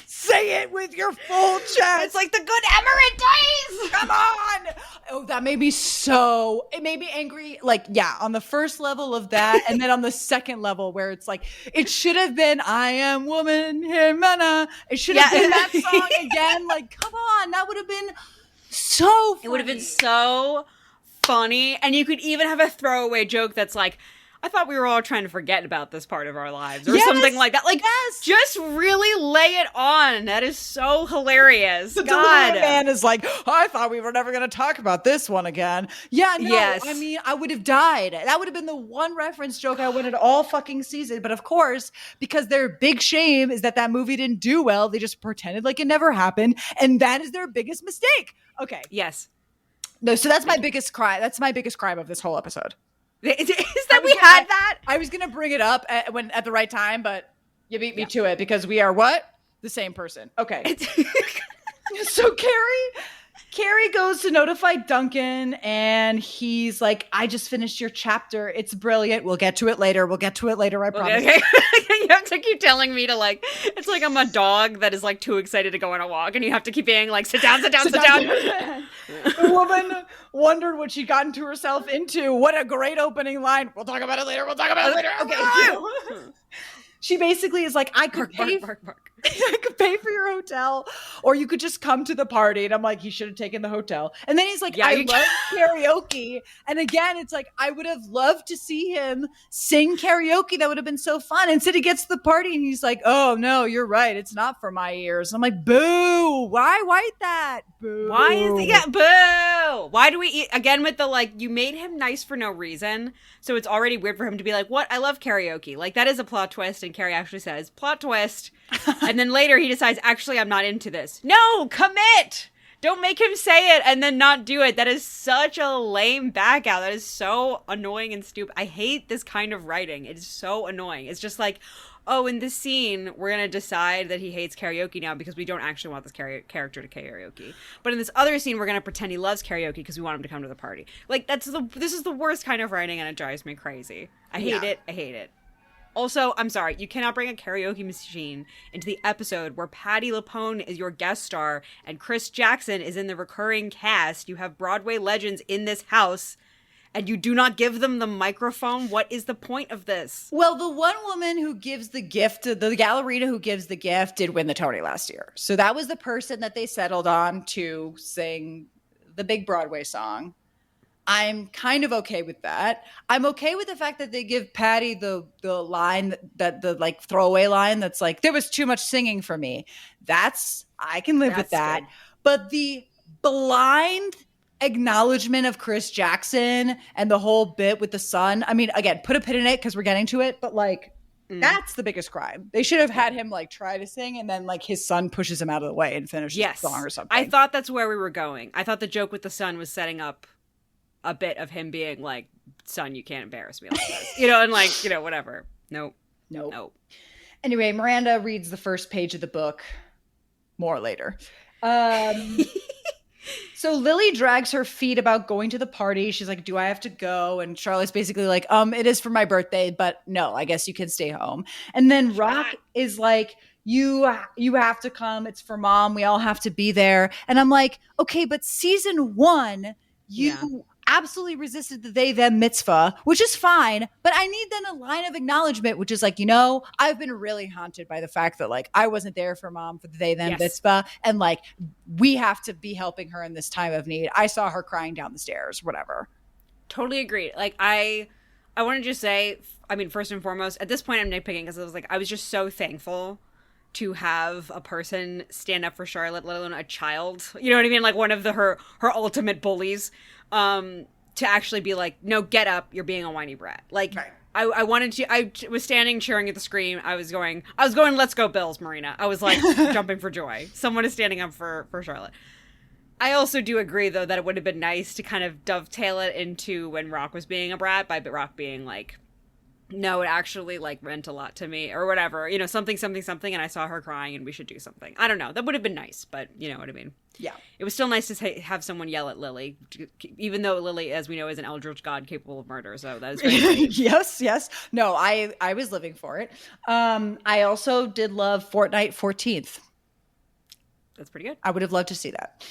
Say it with your full chest. It's like the good Emirate days. Come on. Oh, that made me so, it made me angry. Like, yeah, on the first level of that. And then on the second level where it's like, it should have been, I am woman, Jimena. It should have been that song again. Like, come on. That would have been so funny. It would have been so funny. And you could even have a throwaway joke that's like, I thought we were all trying to forget about this part of our lives or something like that. Like, just really lay it on. That is so hilarious. The delivery man is like, oh, I thought we were never going to talk about this one again. Yeah, no, yes. I mean, I would have died. That would have been the one reference joke I wanted all fucking season. But of course, because their big shame is that movie didn't do well, they just pretended like it never happened. And that is their biggest mistake. Okay. Yes. No, so that's my biggest cry. That's my biggest crime of this whole episode. Is that we had that? I was gonna bring it up at the right time, but you beat me to it because we are what? The same person. Okay. So Carrie goes to notify Duncan and he's like, I just finished your chapter. It's brilliant. We'll get to it later. I promise. Okay. You have to keep telling me to like, it's like I'm a dog that is like too excited to go on a walk and you have to keep being like, sit down. The woman wondered what she'd gotten to herself into. What a great opening line. We'll talk about it later. Okay. She basically is like, I could pay for your hotel, or you could just come to the party. And I'm like, he should have taken the hotel. And then he's like, I love karaoke. And again, it's like, I would have loved to see him sing karaoke. That would have been so fun. Instead, he gets to the party and he's like, oh no, you're right. It's not for my ears. I'm like, boo. Why white that? Boo. Why is it? Boo. Why do we eat again with the like, you made him nice for no reason. So it's already weird for him to be like, what? I love karaoke. Like that is a plot twist. And Carrie actually says, plot twist. And then later he decides, actually, I'm not into this. No, commit. Don't make him say it and then not do it. That is such a lame back out. That is so annoying and stupid. I hate this kind of writing. It is so annoying. It's just like, oh, in this scene, we're going to decide that he hates karaoke now because we don't actually want this character to karaoke. But in this other scene, we're going to pretend he loves karaoke because we want him to come to the party. Like, this is the worst kind of writing and it drives me crazy. I hate it. Also, I'm sorry, you cannot bring a karaoke machine into the episode where Patti LuPone is your guest star and Chris Jackson is in the recurring cast. You have Broadway legends in this house and you do not give them the microphone. What is the point of this? Well, the one woman who gives the gift, the ballerina who gives the gift, did win the Tony last year. So that was the person that they settled on to sing the big Broadway song. I'm kind of okay with that. I'm okay with the fact that they give Patti the line that the like throwaway line that's like, there was too much singing for me. I can live with that. Good. But the blind acknowledgement of Chris Jackson and the whole bit with the son. I mean, again, put a pin in it because we're getting to it, but like that's the biggest crime. They should have had him like try to sing and then like his son pushes him out of the way and finishes the song or something. I thought that's where we were going. I thought the joke with the son was setting up a bit of him being like, son, you can't embarrass me like this. And like, whatever. Nope. Anyway, Miranda reads the first page of the book. More later. So Lily drags her feet about going to the party. She's like, do I have to go? And Charlotte's basically like, it is for my birthday, but no, I guess you can stay home. And then Rock is like, you have to come. It's for mom. We all have to be there. And I'm like, okay, but season 1, you absolutely resisted the they them mitzvah, which is fine, but I need then a line of acknowledgement, which is like, I've been really haunted by the fact that like I wasn't there for mom for the they them mitzvah, and like we have to be helping her in this time of need. I saw her crying down the stairs, whatever. Totally agreed. Like I want to just say, I mean, first and foremost, at this point I'm nitpicking because I was just so thankful to have a person stand up for Charlotte, let alone a child. You know what I mean? Like one of her ultimate bullies. To actually be like, no, get up, you're being a whiny brat. Like, right. I was standing cheering at the screen. I was going, let's go Bills, Marina. I was like jumping for joy. Someone is standing up for Charlotte. I also do agree, though, that it would have been nice to kind of dovetail it into when Rock was being a brat, by Rock being like, no, it actually like meant a lot to me or whatever, something, and I saw her crying and we should do something. I don't know. That would have been nice, but you know what I mean? Yeah. It was still nice to have someone yell at Lily, even though Lily, as we know, is an eldritch god capable of murder. So that is very Yes. No, I was living for it. I also did love Fortnite 14th. That's pretty good. I would have loved to see that.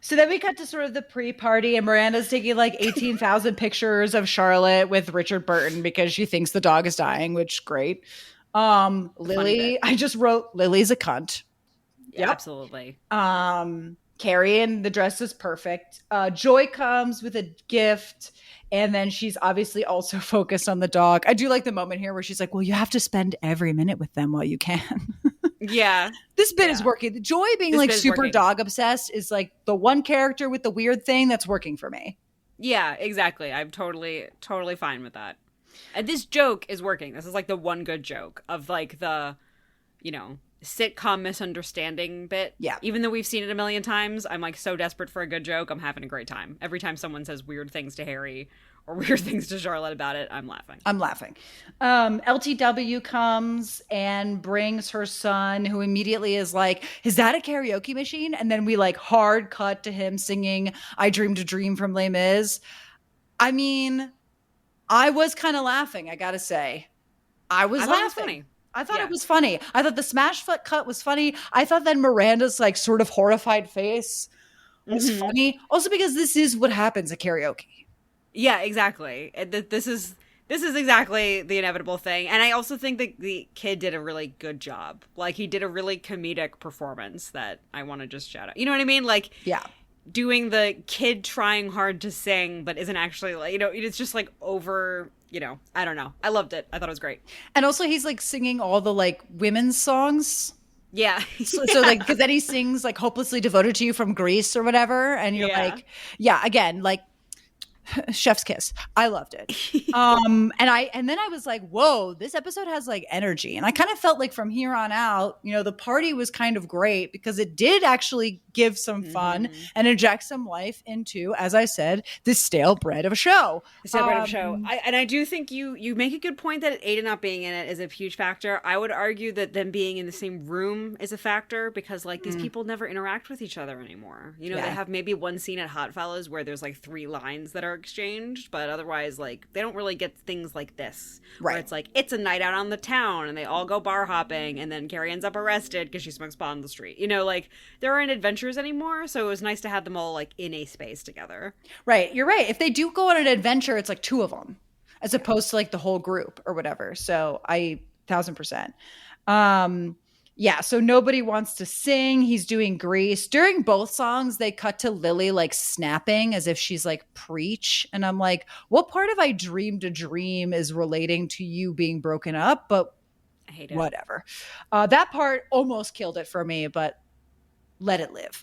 So then we cut to sort of the pre-party, and Miranda's taking like 18,000 pictures of Charlotte with Richard Burton because she thinks the dog is dying, which great. Lily, I just wrote Lily's a cunt. Yeah, absolutely. Carrie in the dress is perfect. Joy comes with a gift, and then she's obviously also focused on the dog. I do like the moment here where she's like, well, you have to spend every minute with them while you can. Yeah. This bit is working. Joy being like super dog obsessed is like the one character with the weird thing that's working for me. Yeah, exactly. I'm totally fine with that. And this joke is working. This is like the one good joke of like the, sitcom misunderstanding bit. Yeah. Even though we've seen it a million times, I'm like so desperate for a good joke. I'm having a great time. Every time someone says weird things to Harry or weird things to Charlotte about it, I'm laughing. LTW comes and brings her son, who immediately is like, is that a karaoke machine? And then we like hard cut to him singing I Dreamed a Dream from Les Mis. I mean, I was kind of laughing, I gotta say. I was laughing. It was funny. I thought it was funny. I thought the smash foot cut was funny. I thought then Miranda's like sort of horrified face was funny. Also because this is what happens at karaoke. Yeah, exactly. This is exactly the inevitable thing. And I also think that the kid did a really good job. Like he did a really comedic performance that I want to just shout out. You know what I mean? Like doing the kid trying hard to sing but isn't actually like, it's just like over, I don't know. I loved it. I thought it was great. And also he's like singing all the like women's songs. Yeah. So like, because then he sings like Hopelessly Devoted to You from Greece or whatever. And you're like, again, like chef's kiss. I loved it. And then I was like, whoa, this episode has like energy. And I kind of felt like from here on out, the party was kind of great because it did actually give some fun and inject some life into, as I said, this stale bread of a show. I do think you make a good point that Ada not being in it is a huge factor. I would argue that them being in the same room is a factor because like these people never interact with each other anymore. They have maybe one scene at Hot Fellas where there's like 3 lines that are exchanged, but otherwise like they don't really get things like this where it's like it's a night out on the town and they all go bar hopping and then Carrie ends up arrested because she smokes pot on the street. Like there aren't adventures anymore, so it was nice to have them all like in a space together. Right, you're right. If they do go on an adventure, it's like 2 of them as opposed to like the whole group or whatever. So 1000%. So nobody wants to sing. He's doing Grease. During both songs, they cut to Lily like snapping as if she's like, preach. And I'm like, what part of I Dreamed a Dream is relating to you being broken up? But I hate it. Whatever. That part almost killed it for me, but let it live.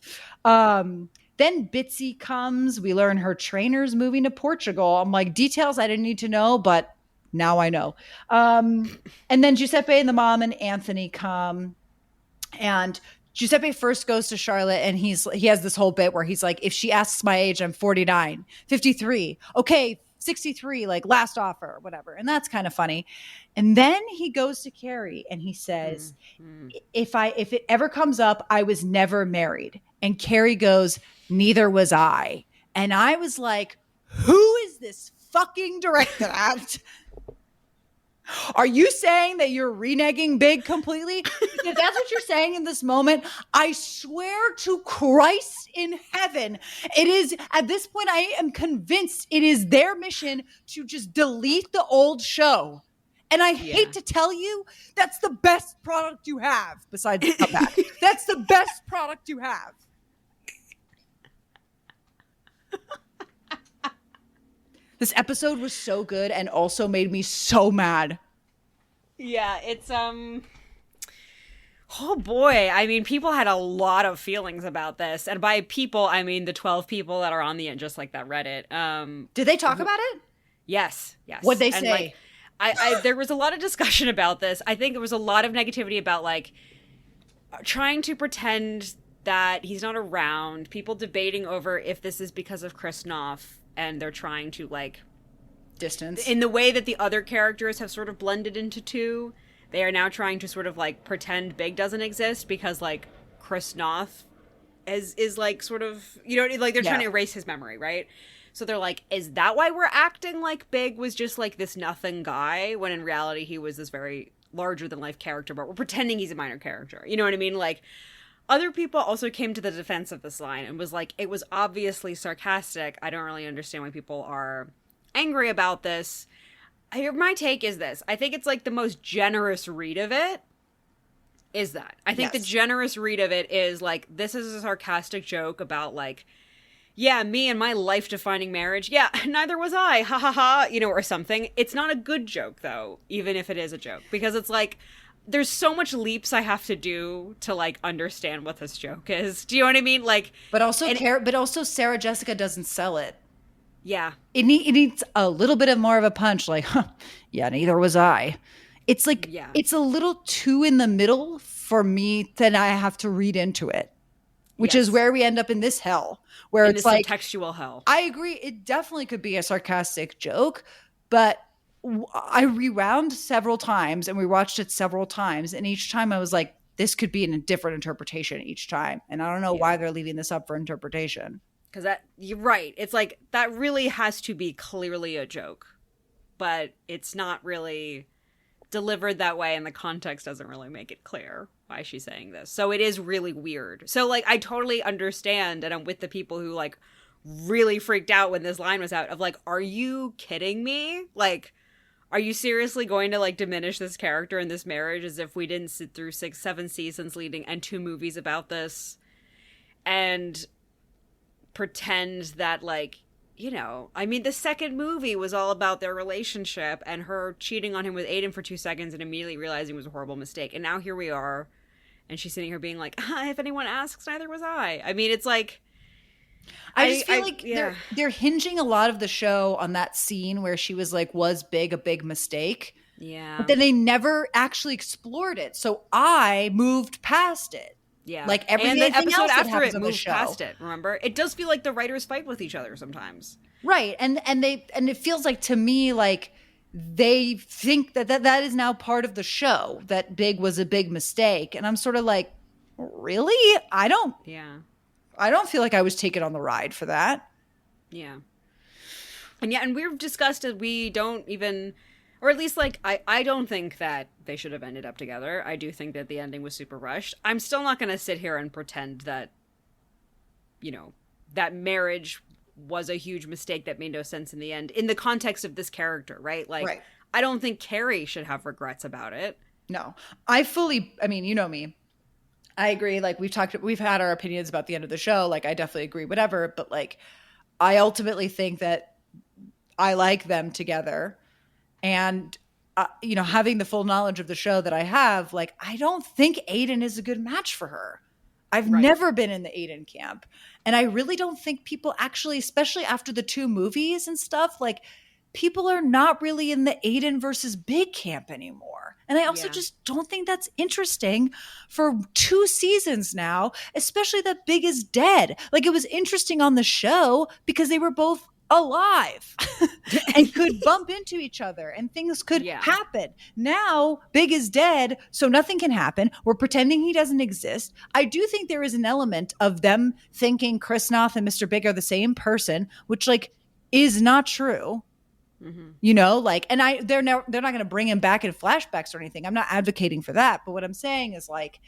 Then Bitsy comes. We learn her trainer's moving to Portugal. I'm like, details I didn't need to know, but now I know. And then Giuseppe and the mom and Anthony come. And Giuseppe first goes to Charlotte and he has this whole bit where he's like, if she asks my age, I'm 49, 53. Okay, 63, like last offer, whatever. And that's kind of funny. And then he goes to Carrie and he says, if it ever comes up, I was never married. And Carrie goes, neither was I. And I was like, who is this fucking director at? Are you saying that you're reneging Big completely? If that's what you're saying in this moment, I swear to Christ in heaven, it is, at this point, I am convinced it is their mission to just delete the old show. And I hate to tell you, that's the best product you have besides the comeback. That's the best product you have. This episode was so good and also made me so mad. Yeah, it's oh boy. I mean, people had a lot of feelings about this. And by people, I mean the 12 people that are on the end, just like that Reddit. Did they talk about it? Yes. What'd they say? Like, I there was a lot of discussion about this. I think there was a lot of negativity about like trying to pretend that he's not around, people debating over if this is because of Chris Noth, and they're trying to like distance in the way that the other characters have sort of blended into two. They are now trying to sort of like pretend Big doesn't exist because like Chris Noth is like sort of, you know, like they're trying to erase his memory, right? So they're like, is that why we're acting like Big was just like this nothing guy when in reality he was this very larger than life character, but we're pretending he's a minor character. You know what I mean? Like, other people also came to the defense of this line and was like, it was obviously sarcastic. I don't really understand why people are angry about this. My take is this. I think it's like the most generous read of it is that. I think the generous read of it is like, this is a sarcastic joke about like, yeah, me and my life-defining marriage. Yeah, neither was I. Ha ha ha. You know, or something. It's not a good joke, though, even if it is a joke. Because it's like, there's so much leaps I have to do to, like, understand what this joke is. Do you know what I mean? Like, but also Sarah Jessica doesn't sell it. Yeah. It needs a little bit of more of a punch. Like, yeah, neither was I. It's like, it's a little too in the middle for me that I have to read into it. Which is where we end up in this hell, where it's like textual hell. I agree. It definitely could be a sarcastic joke, but I rewound several times and we watched it several times. And each time I was like, this could be in a different interpretation each time. And I don't know why they're leaving this up for interpretation. Because you're right. It's like, that really has to be clearly a joke, but it's not really delivered that way, and the context doesn't really make it clear why she's saying this. So it is really weird. So like, I totally understand, and I'm with the people who like really freaked out when this line was out of like, are you kidding me? Like, are you seriously going to like diminish this character in this marriage as if we didn't sit through 6-7 seasons leading and 2 movies about this and pretend that like, you know, I mean, the second movie was all about their relationship and her cheating on him with Aiden for 2 seconds and immediately realizing it was a horrible mistake. And now here we are, and she's sitting here being like, if anyone asks, neither was I. I mean, it's like, I just feel like they're hinging a lot of the show on that scene where she was like, was Big a big mistake? Yeah. But then they never actually explored it. So I moved past it. Yeah. Like everything and the episode else that after it on the moved show. past it, remember? It does feel like the writers fight with each other sometimes. Right. And it feels like to me like they think that is now part of the show, that Big was a big mistake. And I'm sort of like, really? I don't feel like I was taken on the ride for that. Yeah. And we've discussed that we don't even, or at least like, I don't think that they should have ended up together. I do think that the ending was super rushed. I'm still not going to sit here and pretend that, you know, that marriage was a huge mistake that made no sense in the end in the context of this character, right? Like, I don't think Carrie should have regrets about it. No, I mean, you know me. I agree. Like we've had our opinions about the end of the show. Like I definitely agree, whatever. But like, I ultimately think that I like them together. And, you know, having the full knowledge of the show that I have, like, I don't think Aiden is a good match for her. I've Right. never been in the Aiden camp. And I really don't think people actually, especially after the 2 movies and stuff, like people are not really in the Aiden versus Big camp anymore. And I also Yeah. just don't think that's interesting for 2 seasons now, especially that Big is dead. Like, it was interesting on the show because they were both alive and could bump into each other and things could Yeah. happen. Now, Big is dead, so nothing can happen. We're pretending he doesn't exist. I do think there is an element of them thinking Chris Noth and Mr. Big are the same person, which like is not true. You know, like, and they're not going to bring him back in flashbacks or anything. I'm not advocating for that, but what I'm saying is like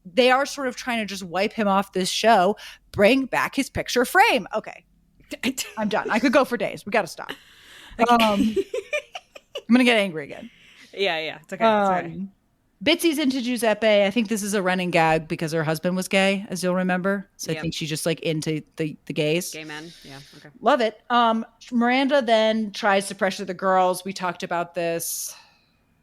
they are sort of trying to just wipe him off this show, bring back his picture frame. Okay, I'm done. I could go for days. We got to stop. I'm gonna get angry again. Yeah, it's okay. It's okay. Bitsy's into Giuseppe. I think this is a running gag because her husband was gay, as you'll remember. So I think she's just like into the gays. Gay men. Yeah. Okay. Love it. Miranda then tries to pressure the girls. We talked about this.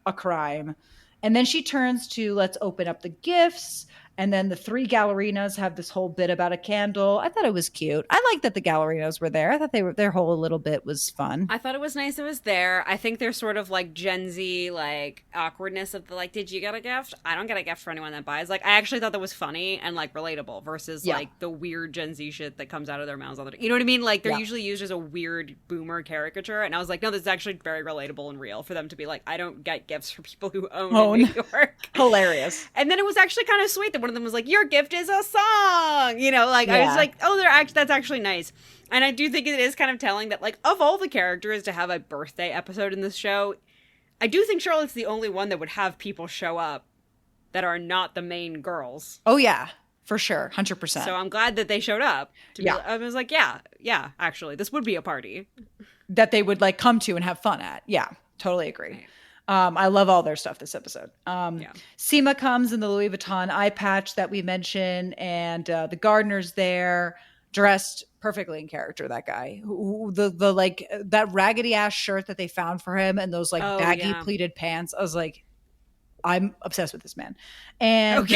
A crime. And then she turns to let's open up the gifts. And then the 3 gallerinas have this whole bit about a candle. I thought it was cute. I like that the gallerinas were there. I thought their whole little bit was fun. I thought it was nice it was there. I think there's sort of like Gen Z like awkwardness of the like, did you get a gift? I don't get a gift for anyone that buys. Like, I actually thought that was funny and like relatable versus like the weird Gen Z shit that comes out of their mouths all the time. You know what I mean? Like, they're usually used as a weird boomer caricature. And I was like, no, this is actually very relatable and real for them to be like, I don't get gifts for people who own in New York. Hilarious. And then it was actually kind of sweet that one of them was like, your gift is a song, you know, like I was like, oh, that's actually nice. And I do think it is kind of telling that like of all the characters to have a birthday episode in this show, I do think Charlotte's the only one that would have people show up that are not the main girls. Oh yeah, for sure. 100%. So I'm glad that they showed up to be, I was like, yeah, actually this would be a party that they would like come to and have fun at. Yeah, totally agree. Right. I love all their stuff this episode. Seema comes in the Louis Vuitton eye patch that we mentioned, and the gardener's there, dressed perfectly in character. That guy, the like that raggedy ass shirt that they found for him, and those like baggy pleated pants. I was like, I'm obsessed with this man. And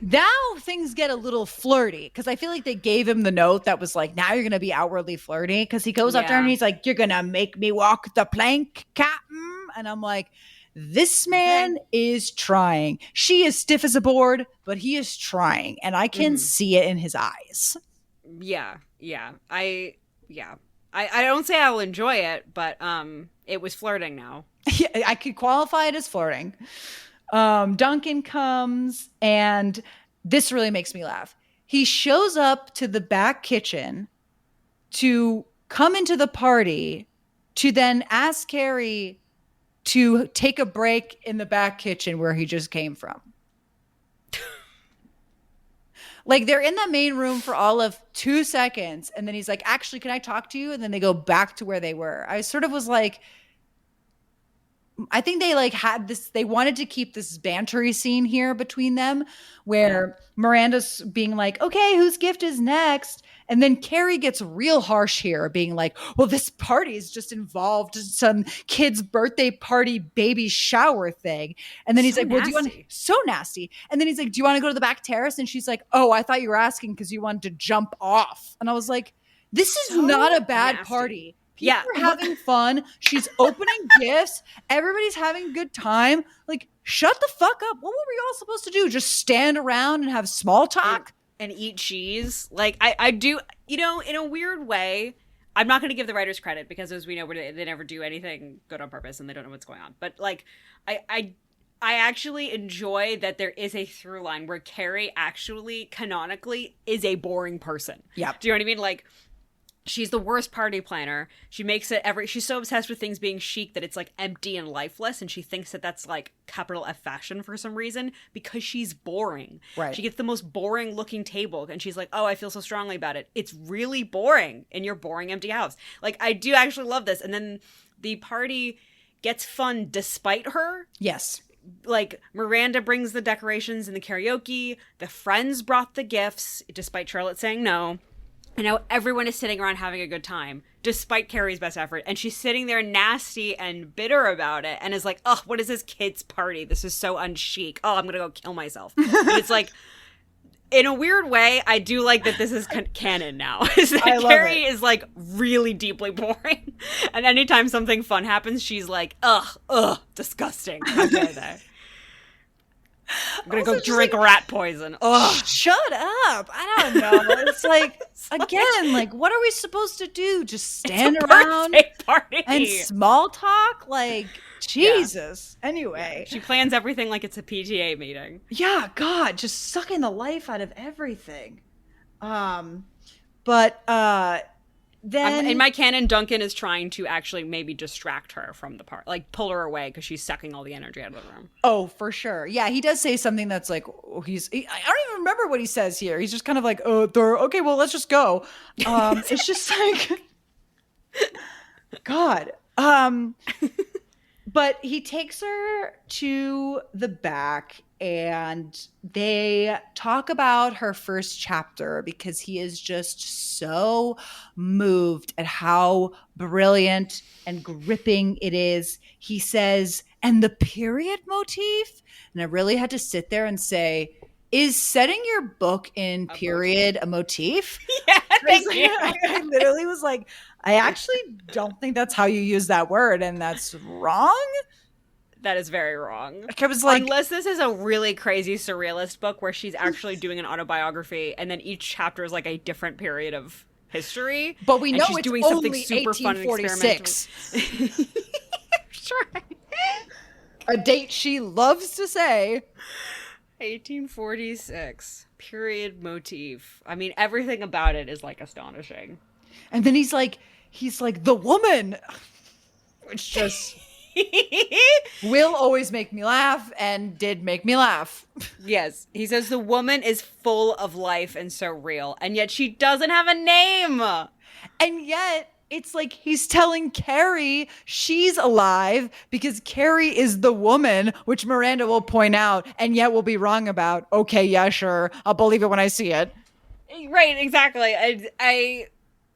now things get a little flirty because I feel like they gave him the note that was like, now you're going to be outwardly flirty, because he goes up there and he's like, you're going to make me walk the plank, Captain. And I'm like, this man is trying. She is stiff as a board, but he is trying. And I can see it in his eyes. Yeah. I don't say I'll enjoy it, but it was flirting now. Yeah, I could qualify it as flirting. Duncan comes, and this really makes me laugh. He shows up to the back kitchen to come into the party to then ask Carrie to take a break in the back kitchen where he just came from. Like, they're in the main room for all of 2 seconds, and then he's like, actually, can I talk to you? And then they go back to where they were. I sort of was like, I think they like had this, they wanted to keep this bantery scene here between them where Miranda's being like, okay, whose gift is next? And then Carrie gets real harsh here, being like, well, this party is just involved in some kid's birthday party baby shower thing. And then he's like, well, do you want to, so nasty. And then he's like, do you want to go to the back terrace? And she's like, oh, I thought you were asking because you wanted to jump off. And I was like, this is not a bad party. People are having fun. She's opening gifts. Everybody's having a good time. Like, shut the fuck up. What were we all supposed to do? Just stand around and have small talk? And eat cheese? Like, I do, you know, in a weird way, I'm not going to give the writers credit because, as we know, they never do anything good on purpose and they don't know what's going on. But, like, I actually enjoy that there is a through line where Carrie actually, canonically, is a boring person. Yeah. Do you know what I mean? Like, she's the worst party planner. She makes it she's so obsessed with things being chic that it's like empty and lifeless. And she thinks that that's like capital F fashion for some reason because she's boring. Right. She gets the most boring looking table and she's like, oh, I feel so strongly about it. It's really boring in your boring empty house. Like, I do actually love this. And then the party gets fun despite her. Yes. Like, Miranda brings the decorations and the karaoke. The friends brought the gifts despite Charlotte saying no. And now everyone is sitting around having a good time, despite Carrie's best effort. And she's sitting there nasty and bitter about it and is like, oh, what is this kid's party? This is so unchic. Oh, I'm going to go kill myself. And it's like, in a weird way, I do like that this is canon now. Is that Carrie is like really deeply boring, and anytime something fun happens, she's like, ugh, disgusting. How dare they? I'm gonna go drink rat poison. Ugh. Shut up. I don't know. It's like, again, like, what are we supposed to do? Just stand around and small talk? Like, Jesus. Yeah. Anyway. Yeah. She plans everything like it's a PTA meeting. Yeah, God, just sucking the life out of everything. But then in my canon, Duncan is trying to actually maybe distract her from the part, like pull her away because she's sucking all the energy out of the room. Oh, for sure. Yeah, he does say something that's like, I don't even remember what he says here. He's just kind of like, okay, well, let's just go. It's just like, God. But he takes her to the back and they talk about her first chapter because he is just so moved at how brilliant and gripping it is. He says, and the period motif? And I really had to sit there and say, is setting your book in period a motif? Yeah, thank you. I literally was like, I actually don't think that's how you use that word, and that's wrong. That is very wrong. I was like, unless this is a really crazy surrealist book where she's actually doing an autobiography, and then each chapter is like a different period of history. But we know she's it's doing only something super fun and experimental. Sure. A date she loves to say. 1846 period motif. I mean, everything about it is like astonishing. And then he's like the woman, which just will always make me laugh and did make me laugh. Yes, he says the woman is full of life and so real, and yet she doesn't have a name. And yet it's like he's telling Carrie she's alive because Carrie is the woman, which Miranda will point out and yet will be wrong about. Okay, yeah, sure. I'll believe it when I see it. Right, exactly. I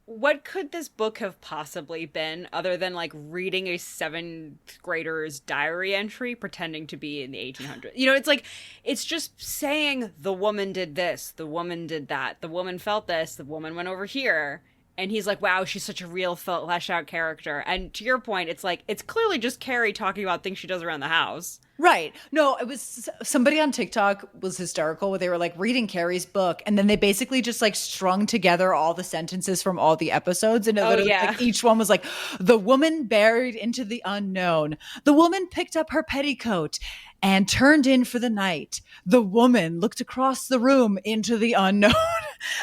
what could this book have possibly been other than like reading a 7th grader's diary entry pretending to be in the 1800s? You know, it's like, it's just saying the woman did this, the woman did that, the woman felt this, the woman went over here. And he's like, wow, she's such a real, flesh out character. And to your point, it's like, it's clearly just Carrie talking about things she does around the house. Right. No, it was somebody on TikTok was hysterical where they were like reading Carrie's book and then they basically just like strung together all the sentences from all the episodes. And like, each one was like, the woman buried into the unknown. The woman picked up her petticoat and turned in for the night. The woman looked across the room into the unknown.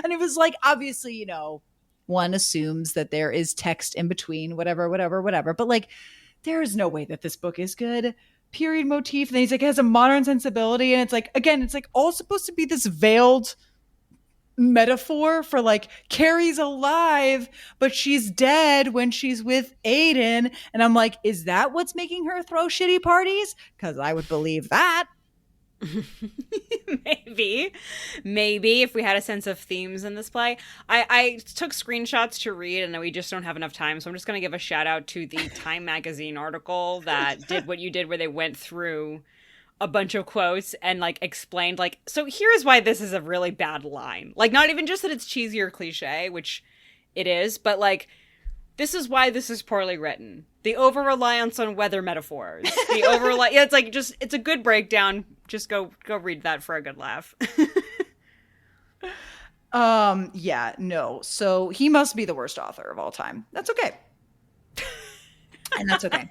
And it was like, obviously, you know, one assumes that there is text in between, whatever. But like, there is no way that this book is good. Period motif. And then he's like, it has a modern sensibility. And it's like, again, it's like all supposed to be this veiled metaphor for like Carrie's alive, but she's dead when she's with Aiden. And I'm like, is that what's making her throw shitty parties? Because I would believe that. Maybe if we had a sense of themes in this play. I took screenshots to read and we just don't have enough time, so I'm just going to give a shout out to the Time magazine article that did what you did, where they went through a bunch of quotes and like explained like, so here's why this is a really bad line. Like, not even just that it's cheesy or cliche, which it is, but like, this is why this is poorly written. The over-reliance on weather metaphors. Yeah, it's like, just, it's a good breakdown. Just go read that for a good laugh. Yeah, no. So he must be the worst author of all time. That's okay. And that's okay.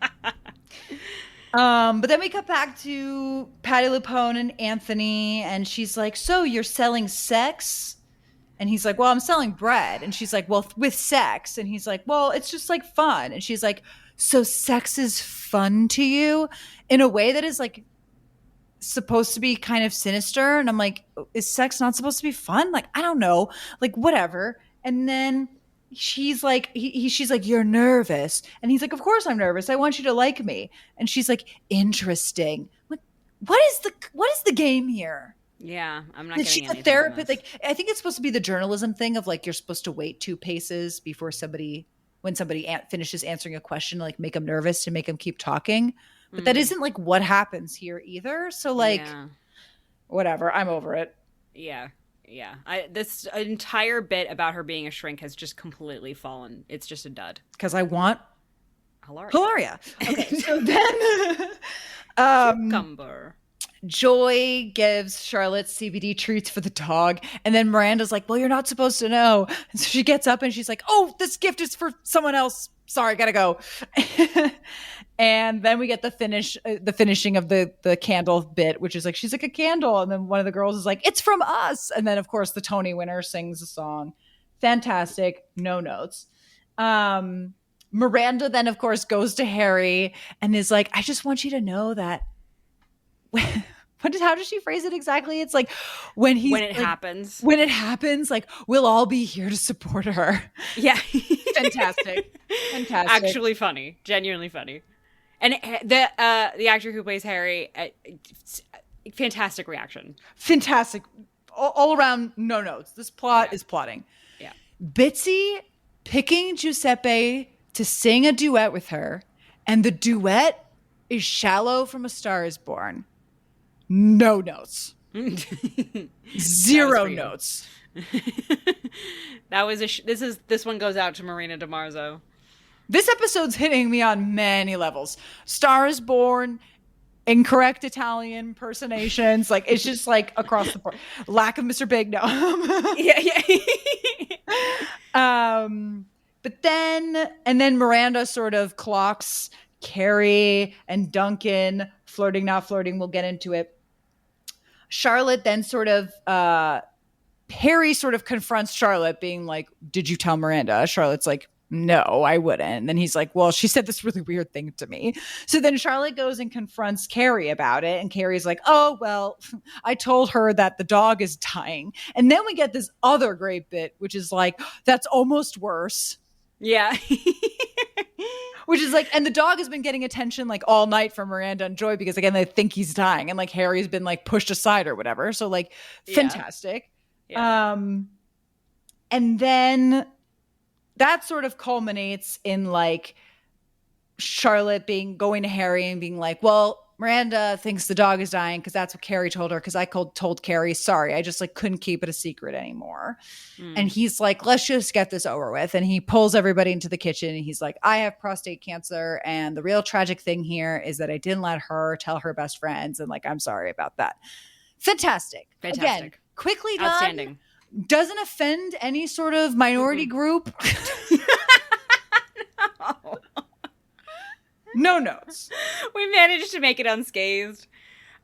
But then we cut back to Patti LuPone and Anthony, and she's like, so you're selling sex? And he's like, well, I'm selling bread. And she's like, well, with sex. And he's like, well, it's just like fun. And she's like, so sex is fun to you in a way that is like supposed to be kind of sinister. And I'm like, is sex not supposed to be fun? Like, I don't know, like whatever. And then she's like, she's like, you're nervous. And he's like, of course I'm nervous. I want you to like me. And she's like, interesting. Like, what is the game here? Yeah, I'm not getting anything. She's a therapist. Like, I think it's supposed to be the journalism thing of like, you're supposed to wait 2 paces before when somebody finishes answering a question, like make them nervous to make them keep talking. But that isn't like what happens here either. So like, whatever, I'm over it. Yeah. Yeah, this entire bit about her being a shrink has just completely fallen. It's just a dud. Because I want Hilaria. Hilaria. Okay, so then Cucumber. Joy gives Charlotte CBD treats for the dog. And then Miranda's like, well, you're not supposed to know. And so she gets up and she's like, oh, this gift is for someone else. Sorry, gotta go. And then we get the finishing of the candle bit, which is like, she's like a candle. And then one of the girls is like, it's from us. And then, of course, the Tony winner sings a song. Fantastic. No notes. Miranda then, of course, goes to Harry and is like, I just want you to know that how does she phrase it exactly? It's like when it happens, like we'll all be here to support her. Yeah. Fantastic. Actually funny, genuinely funny. And the actor who plays Harry, fantastic reaction. Fantastic. All around, no notes. This plot is plotting. Yeah. Bitsy picking Giuseppe to sing a duet with her, and the duet is Shallow from A Star Is Born. No notes. Zero notes. That was this one goes out to Marina DiMarzo. This episode's hitting me on many levels. Star Is Born, incorrect Italian impersonations, like it's just like across the board. Lack of Mr.Big, no. Yeah. But then Miranda sort of clocks Carrie and Duncan flirting, not flirting. We'll get into it. Charlotte then Harry sort of confronts Charlotte being like, did you tell Miranda? Charlotte's like, no, I wouldn't. And then he's like, well, she said this really weird thing to me. So then Charlotte goes and confronts Carrie about it. And Carrie's like, oh, well, I told her that the dog is dying. And then we get this other great bit, which is like, that's almost worse. Yeah. Which is like, and the dog has been getting attention like all night from Miranda and Joy because again, they think he's dying and like Harry's been like pushed aside or whatever. So like fantastic. Yeah. And then that sort of culminates in like Charlotte going to Harry and being like, well, Miranda thinks the dog is dying because that's what Carrie told her because I told Carrie, sorry, I just like couldn't keep it a secret anymore. And he's like, let's just get this over with. And he pulls everybody into the kitchen and he's like, I have prostate cancer. And the real tragic thing here is that I didn't let her tell her best friends. And like, I'm sorry about that. Fantastic. Again, quickly done. Outstanding. Doesn't offend any sort of minority group. No. No notes. We managed to make it unscathed.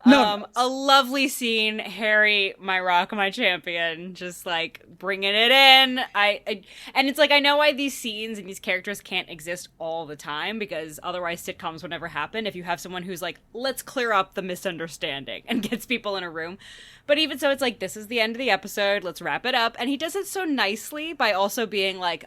No notes. A lovely scene. Harry, my rock, my champion, just like bringing it in. And it's like, I know why these scenes and these characters can't exist all the time because otherwise sitcoms would never happen if you have someone who's like, let's clear up the misunderstanding and gets people in a room. But even so, it's like, this is the end of the episode. Let's wrap it up. And he does it so nicely by also being like,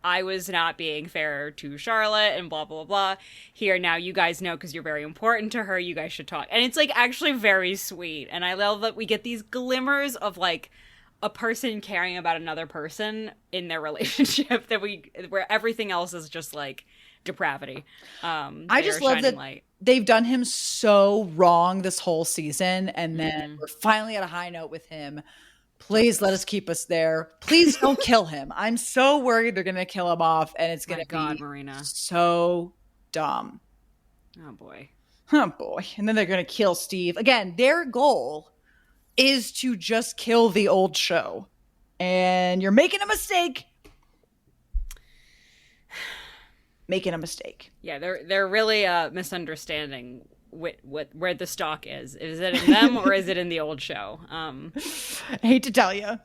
I was not being fair to Charlotte and blah, blah, blah. Here, now you guys know because you're very important to her. You guys should talk. And it's like actually very sweet. And I love that we get these glimmers of like a person caring about another person in their relationship where everything else is just like depravity. I just love that they've done him so wrong this whole season. And then we're finally at a high note with him. Please let us keep us there. Please don't kill him. I'm so worried they're going to kill him off and it's going to be Marina. So dumb. Oh, boy. Oh, boy. And then they're going to kill Steve. Again, their goal is to just kill the old show. And you're making a mistake. Making a mistake. Yeah, they're really misunderstanding where the stock is. Is it in them or is it in the old show? I hate to tell you.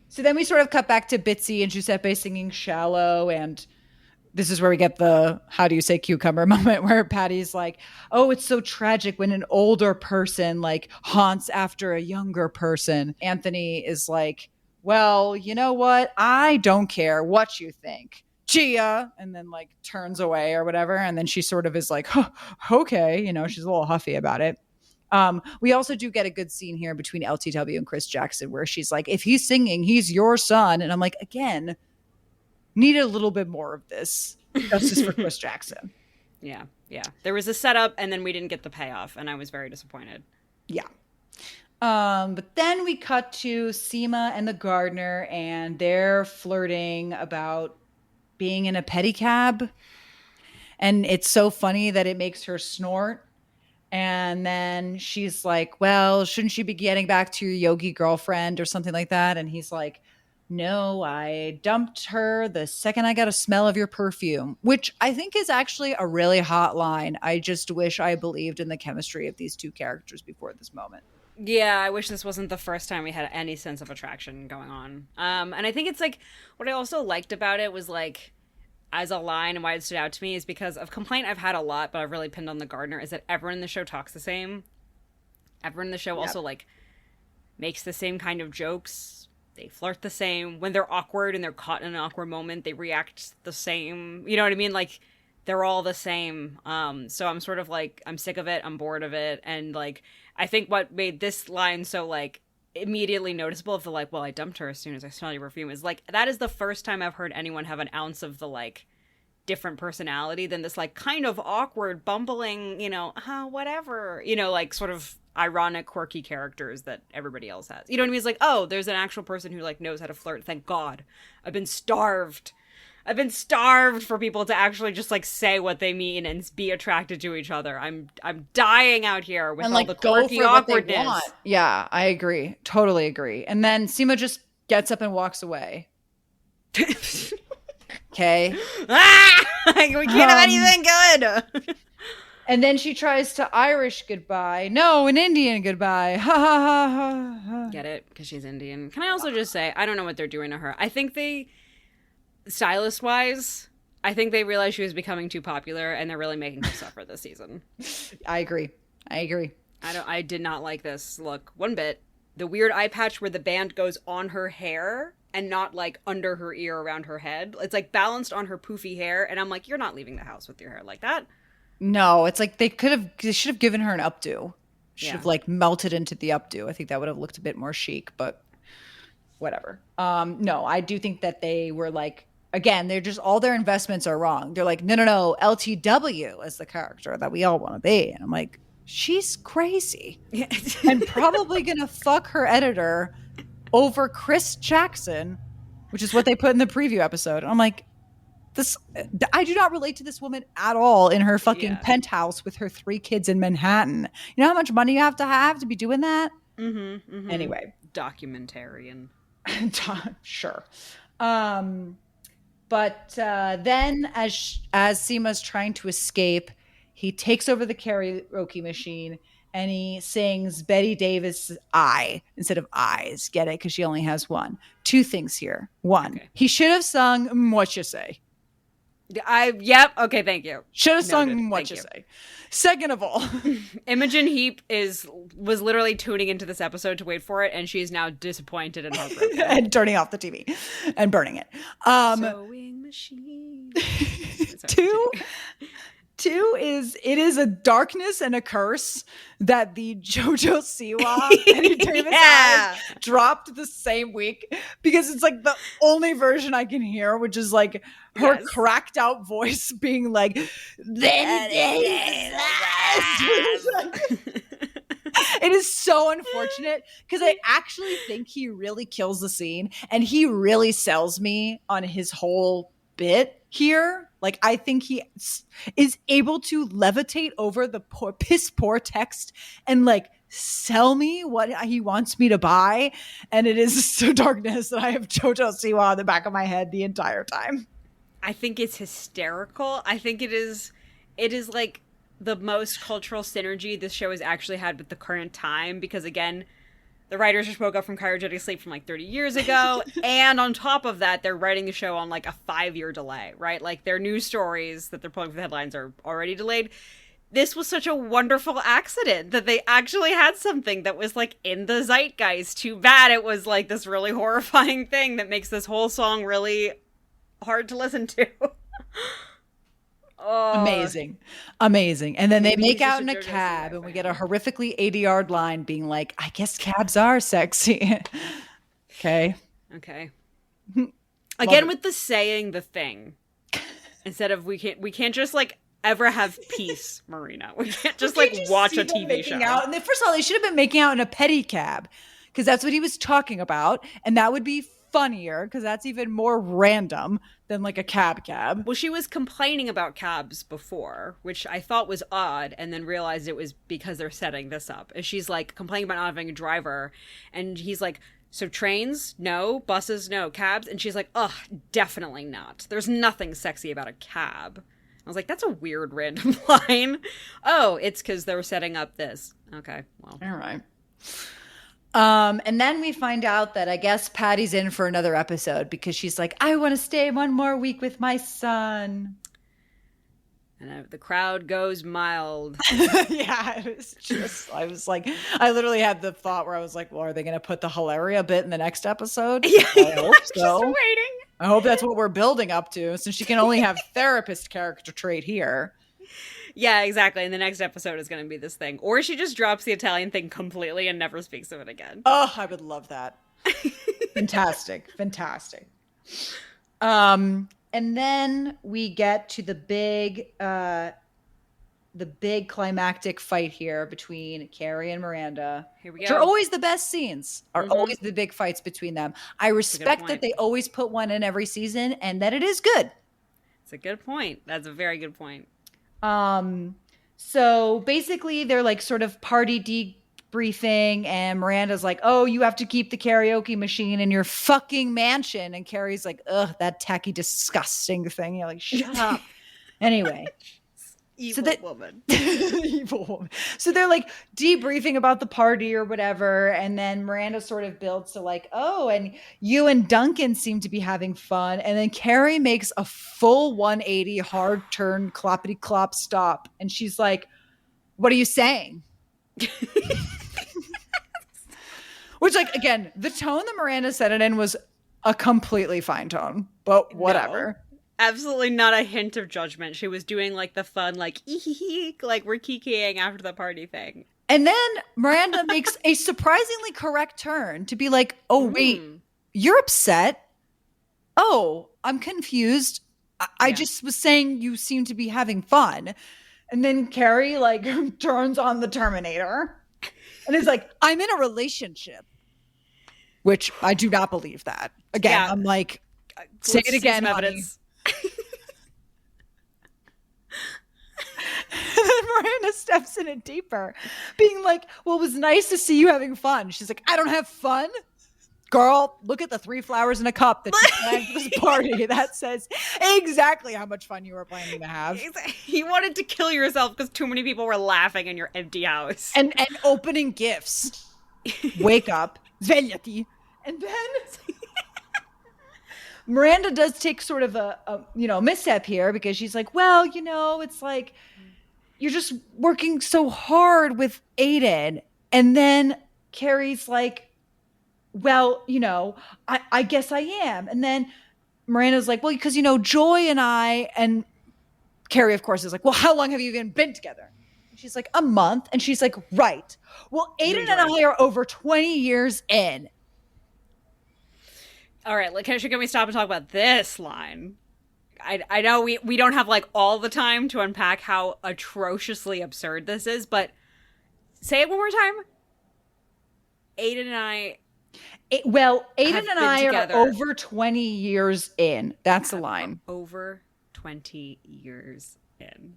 So then we sort of cut back to Bitsy and Giuseppe singing Shallow. And this is where we get the how do you say cucumber moment where Patty's like, oh, it's so tragic when an older person like haunts after a younger person. Anthony is like, well, you know what? I don't care what you think. Gia, and then like turns away or whatever. And then she sort of is like, huh, okay, you know, she's a little huffy about it. We also do get a good scene here between LTW and Chris Jackson where she's like, if he's singing, he's your son. And I'm like, again, need a little bit more of this justice for Chris Jackson. Yeah. There was a setup and then we didn't get the payoff and I was very disappointed. Yeah. But then we cut to Seema and the gardener, and they're flirting about being in a pedicab. And it's so funny that it makes her snort. And then she's like, well, shouldn't you be getting back to your yogi girlfriend or something like that? And he's like, no, I dumped her the second I got a smell of your perfume, which I think is actually a really hot line. I just wish I believed in the chemistry of these two characters before this moment. Yeah, I wish this wasn't the first time we had any sense of attraction going on. And I think it's like what I also liked about it was like as a line and why it stood out to me is because of complaint I've had a lot, but I've really pinned on the gardener is that everyone in the show talks the same. Everyone in the show also like makes the same kind of jokes. They flirt the same. When they're awkward and they're caught in an awkward moment, they react the same. You know what I mean? Like they're all the same. So I'm sort of like I'm sick of it. I'm bored of it. And like I think what made this line so like immediately noticeable of the like, well, I dumped her as soon as I smelled your perfume is like that is the first time I've heard anyone have an ounce of the like different personality than this like kind of awkward, bumbling, whatever, like sort of ironic, quirky characters that everybody else has. You know what I mean? It's like, oh, there's an actual person who like knows how to flirt. Thank God. I've been starved. I've been starved for people to actually just like say what they mean and be attracted to each other. I'm dying out here with And all like the go quirky for what they awkwardness. want. Yeah, I agree. Totally agree. And then Seema just gets up and walks away. Okay. We can't have anything good. And then she tries to Irish goodbye. No, an Indian goodbye. Ha ha ha ha. Ha. Get it? Because she's Indian. Can I also just say, I don't know what they're doing to her. I think they, stylist wise, I think they realized she was becoming too popular and they're really making her suffer this season. I agree. I did not like this look one bit. The weird eye patch where the band goes on her hair and not like under her ear around her head. It's like balanced on her poofy hair. And I'm like, you're not leaving the house with your hair like that. No, it's like they should have given her an updo. Should have like melted into the updo. I think that would have looked a bit more chic, but whatever. No, I do think that they were like, again, they're just all their investments are wrong. They're like, no, LTW as the character that we all want to be. And I'm like, she's crazy. And probably gonna fuck her editor over Chris Jackson, which is what they put in the preview episode. I'm like, I do not relate to this woman at all in her fucking penthouse with her 3 kids in Manhattan. You know how much money you have to be doing that? Anyway. Documentarian. Sure. But then as Seema's trying to escape, he takes over the karaoke machine and he sings Betty Davis' I instead of eyes. Get it? Because she only has one. 2 things here. 1, he should have sung What You Say. Yep. Okay, thank you. Should have sung What You Say. Second of all, Imogen Heap was literally tuning into this episode to wait for it, and she is now disappointed and heartbroken. And turning off the TV and burning it. Sewing machine. Two is it is a darkness and a curse that the JoJo Siwa and Davis Eyes dropped the same week because it's like the only version I can hear, which is like her cracked out voice being like, it is so unfortunate because I actually think he really kills the scene and he really sells me on his whole bit here. Like, I think he is able to levitate over the piss poor text and like sell me what he wants me to buy. And it is so darkness that I have JoJo Siwa on the back of my head the entire time. I think it's hysterical. I think it is like the most cultural synergy this show has actually had with the current time because again, the writers just woke up from cryogenic sleep from like 30 years ago. And on top of that, they're writing the show on like a 5-year delay, right? Like their news stories that they're pulling for the headlines are already delayed. This was such a wonderful accident that they actually had something that was like in the zeitgeist. Too bad it was like this really horrifying thing that makes this whole song really hard to listen to. Oh. Amazing. And then they make out in a cab and we get a horrifically 80-yard line being like, I guess cabs are sexy. Okay. Again with the saying the thing. Instead of we can't just like ever have peace, Marina. We can't just We like can't watch see a them TV making show. out. And then, first of all, they should have been making out in a pedicab because that's what he was talking about. And that would be funnier because that's even more random than like a cab. Well, she was complaining about cabs before, which I thought was odd, and then realized it was because they're setting this up. And she's like complaining about not having a driver, and he's like, so trains? No. Buses? No. Cabs? And she's like, ugh, definitely not. There's nothing sexy about a cab. I was like, that's a weird random line. Oh, it's because they were setting up this. Okay, well. All right. And then we find out that I guess Patty's in for another episode because she's like, I want to stay one more week with my son. And the crowd goes mild. Yeah, it was just, I literally had the thought where I was like, well, are they going to put the Hilaria bit in the next episode? Yeah, I hope so. Just waiting. I hope that's what we're building up to, since she can only have therapist character trait here. Yeah, exactly. And the next episode is going to be this thing. Or she just drops the Italian thing completely and never speaks of it again. Oh, I would love that. Fantastic. And then we get to the big climactic fight here between Carrie and Miranda. Here we Which go. are always the best scenes, always the big fights between them. I respect that they always put one in every season and that it is good. It's a good point. That's a very good point. So basically they're like sort of party debriefing and Miranda's like, oh, you have to keep the karaoke machine in your fucking mansion. And Carrie's like, ugh, that tacky, disgusting thing. You're like, shut up. Anyway. Evil woman. Evil woman. So they're like debriefing about the party or whatever. And then Miranda sort of builds to like, oh, and you and Duncan seem to be having fun. And then Carrie makes a full 180 hard turn, cloppity clop stop. And she's like, what are you saying? Which, like, again, the tone that Miranda said it in was a completely fine tone, but whatever. No. Absolutely not a hint of judgment. She was doing like the fun, like, like we're kikiing after the party thing. And then Miranda makes a surprisingly correct turn to be like, oh, wait, you're upset? Oh, I'm confused. I just was saying you seem to be having fun. And then Carrie like turns on the Terminator and is like, I'm in a relationship. Which I do not believe that. Again, I'm like, say it again, honey. And then Miranda steps in it deeper, being like, well, it was nice to see you having fun. She's like, I don't have fun. Girl, look at the 3 flowers in a cup that you planned for this party. That says exactly how much fun you were planning to have. You wanted to kill yourself because too many people were laughing in your empty house. And opening gifts. Wake up. Svegliati. And then Miranda does take sort of a misstep here because she's like, well, it's like you're just working so hard with Aiden. And then Carrie's like, well, I guess I am. And then Miranda's like, well, because, Joy and I, and Carrie, of course, is like, well, how long have you even been together? And she's like, a month. And she's like, right. Well, Aiden and I are over 20 years in. All right, can we stop and talk about this line? I know we don't have like all the time to unpack how atrociously absurd this is, but say it one more time. Aiden and I. Aiden and I are over 20 years in. That's the line. Over 20 years in.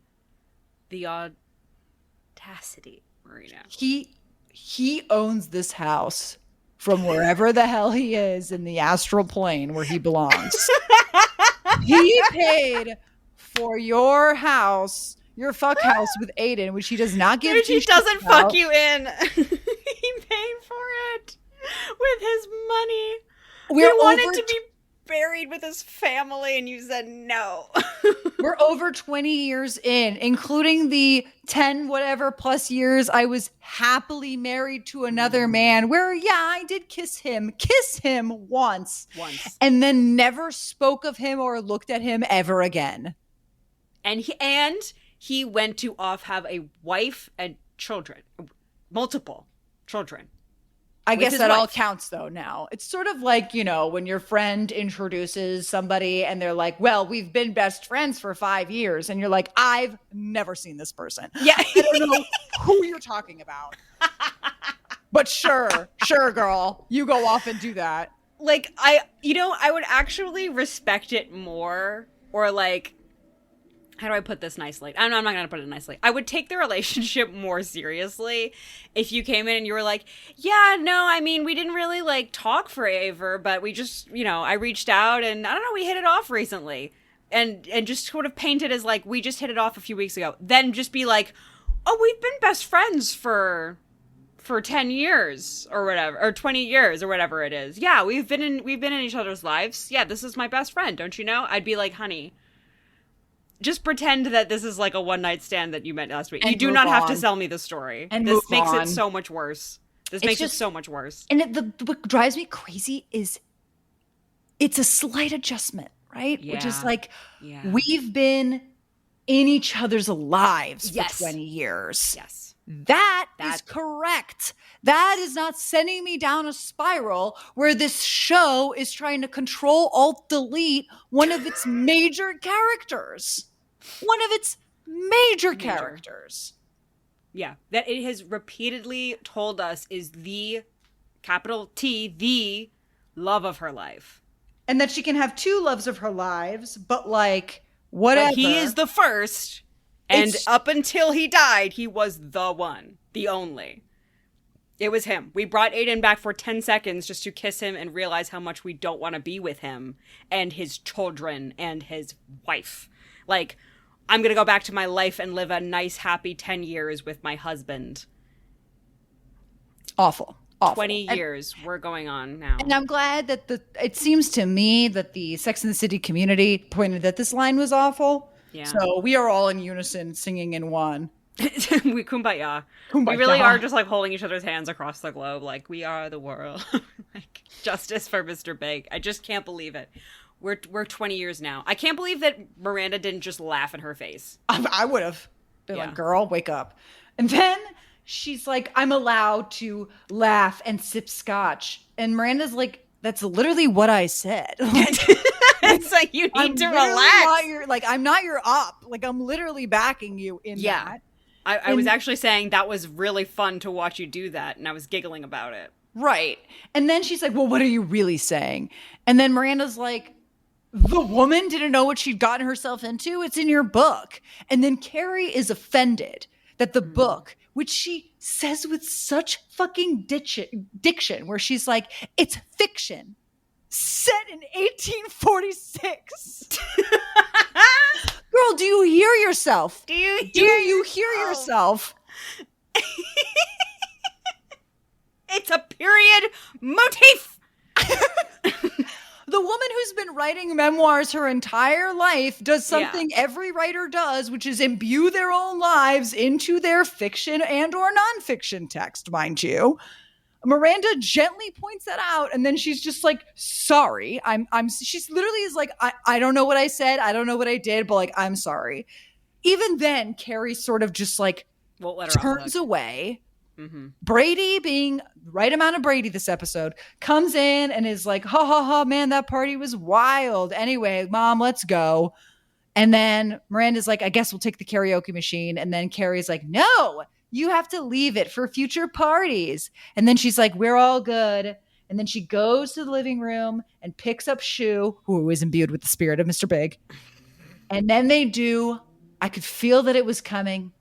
The audacity, Marina. He owns this house from wherever the hell he is in the astral plane where he belongs. He paid for your house, your fuck house with Aiden, which he does not give to you. He doesn't fuck you in. He paid for it with his money. He wanted to be buried with his family and you said no. We're over 20 years in, including the 10 whatever plus years I was happily married to another man where, I did kiss him once. And then never spoke of him or looked at him ever again. And he went to have a wife and children, multiple children. I with guess his that all wife. counts though now. It's sort of like, when your friend introduces somebody and they're like, well, we've been best friends for 5 years. And you're like, I've never seen this person. Yeah. I don't know who you're talking about. But sure, girl, you go off and do that. Like, I would actually respect it more, or like, how do I put this nicely? I'm not going to put it nicely. I would take the relationship more seriously if you came in and you were like, yeah, no, I mean, we didn't really like talk forever, but we just, I reached out and I don't know, we hit it off recently. And just sort of paint it as like, we just hit it off a few weeks ago. Then just be like, oh, we've been best friends for 10 years or whatever, or 20 years or whatever it is. Yeah, we've been in each other's lives. Yeah, this is my best friend, don't you know? I'd be like, honey, just pretend that this is like a one-night stand that you met last week. And you do not have to sell me the story. And this makes it so much worse. This makes it so much worse. And what drives me crazy is it's a slight adjustment, right? Yeah. Which is like, we've been in each other's lives Yes. for 20 years. Yes. That is correct. That is not sending me down a spiral where this show is trying to control, alt, delete one of its major characters. One of its major characters. Yeah. That it has repeatedly told us is the, capital T, the love of her life. And that she can have two loves of her lives, but like, whatever. But he is the first. And up until he died, he was the one. The only. It was him. We brought Aiden back for 10 seconds just to kiss him and realize how much we don't want to be with him and his children and his wife. Like, I'm going to go back to my life and live a nice, happy 10 years with my husband. Awful. 20 years we're going on now. And I'm glad that it seems to me that the Sex and the City community pointed that this line was awful. Yeah. So we are all in unison singing in one. We kumbaya. We really are just like holding each other's hands across the globe. Like, we are the world. Like, justice for Mr. Big. I just can't believe it. We're 20 years now. I can't believe that Miranda didn't just laugh in her face. I would have been like, girl, wake up. And then she's like, I'm allowed to laugh and sip scotch. And Miranda's like, that's literally what I said. It's like, you need to relax. I'm not your op. Like, I'm literally backing you in that. I was actually saying that was really fun to watch you do that, and I was giggling about it. Right. And then she's like, well, what are you really saying? And then Miranda's like, the woman didn't know what she'd gotten herself into. It's in your book. And then Carrie is offended that the book, which she says with such fucking diction, where she's like, it's fiction set in 1846. Girl, do you hear yourself? Do you hear yourself? It's a period motif. The woman who's been writing memoirs her entire life does something every writer does, which is imbue their own lives into their fiction and or nonfiction text, mind you. Miranda gently points that out, and then she's just like, sorry. She's literally is like, I don't know what I said. I don't know what I did, but like, I'm sorry. Even then, Carrie sort of just like turns away. Mm-hmm. Brady, being the right amount of Brady this episode, comes in and is like, ha ha ha, man, that party was wild. Anyway, Mom, let's go. And then Miranda's like, I guess we'll take the karaoke machine. And then Carrie's like, no, you have to leave it for future parties. And then she's like, we're all good. And then she goes to the living room and picks up Shu, who is imbued with the spirit of Mr. Big. And then they do. I could feel that it was coming.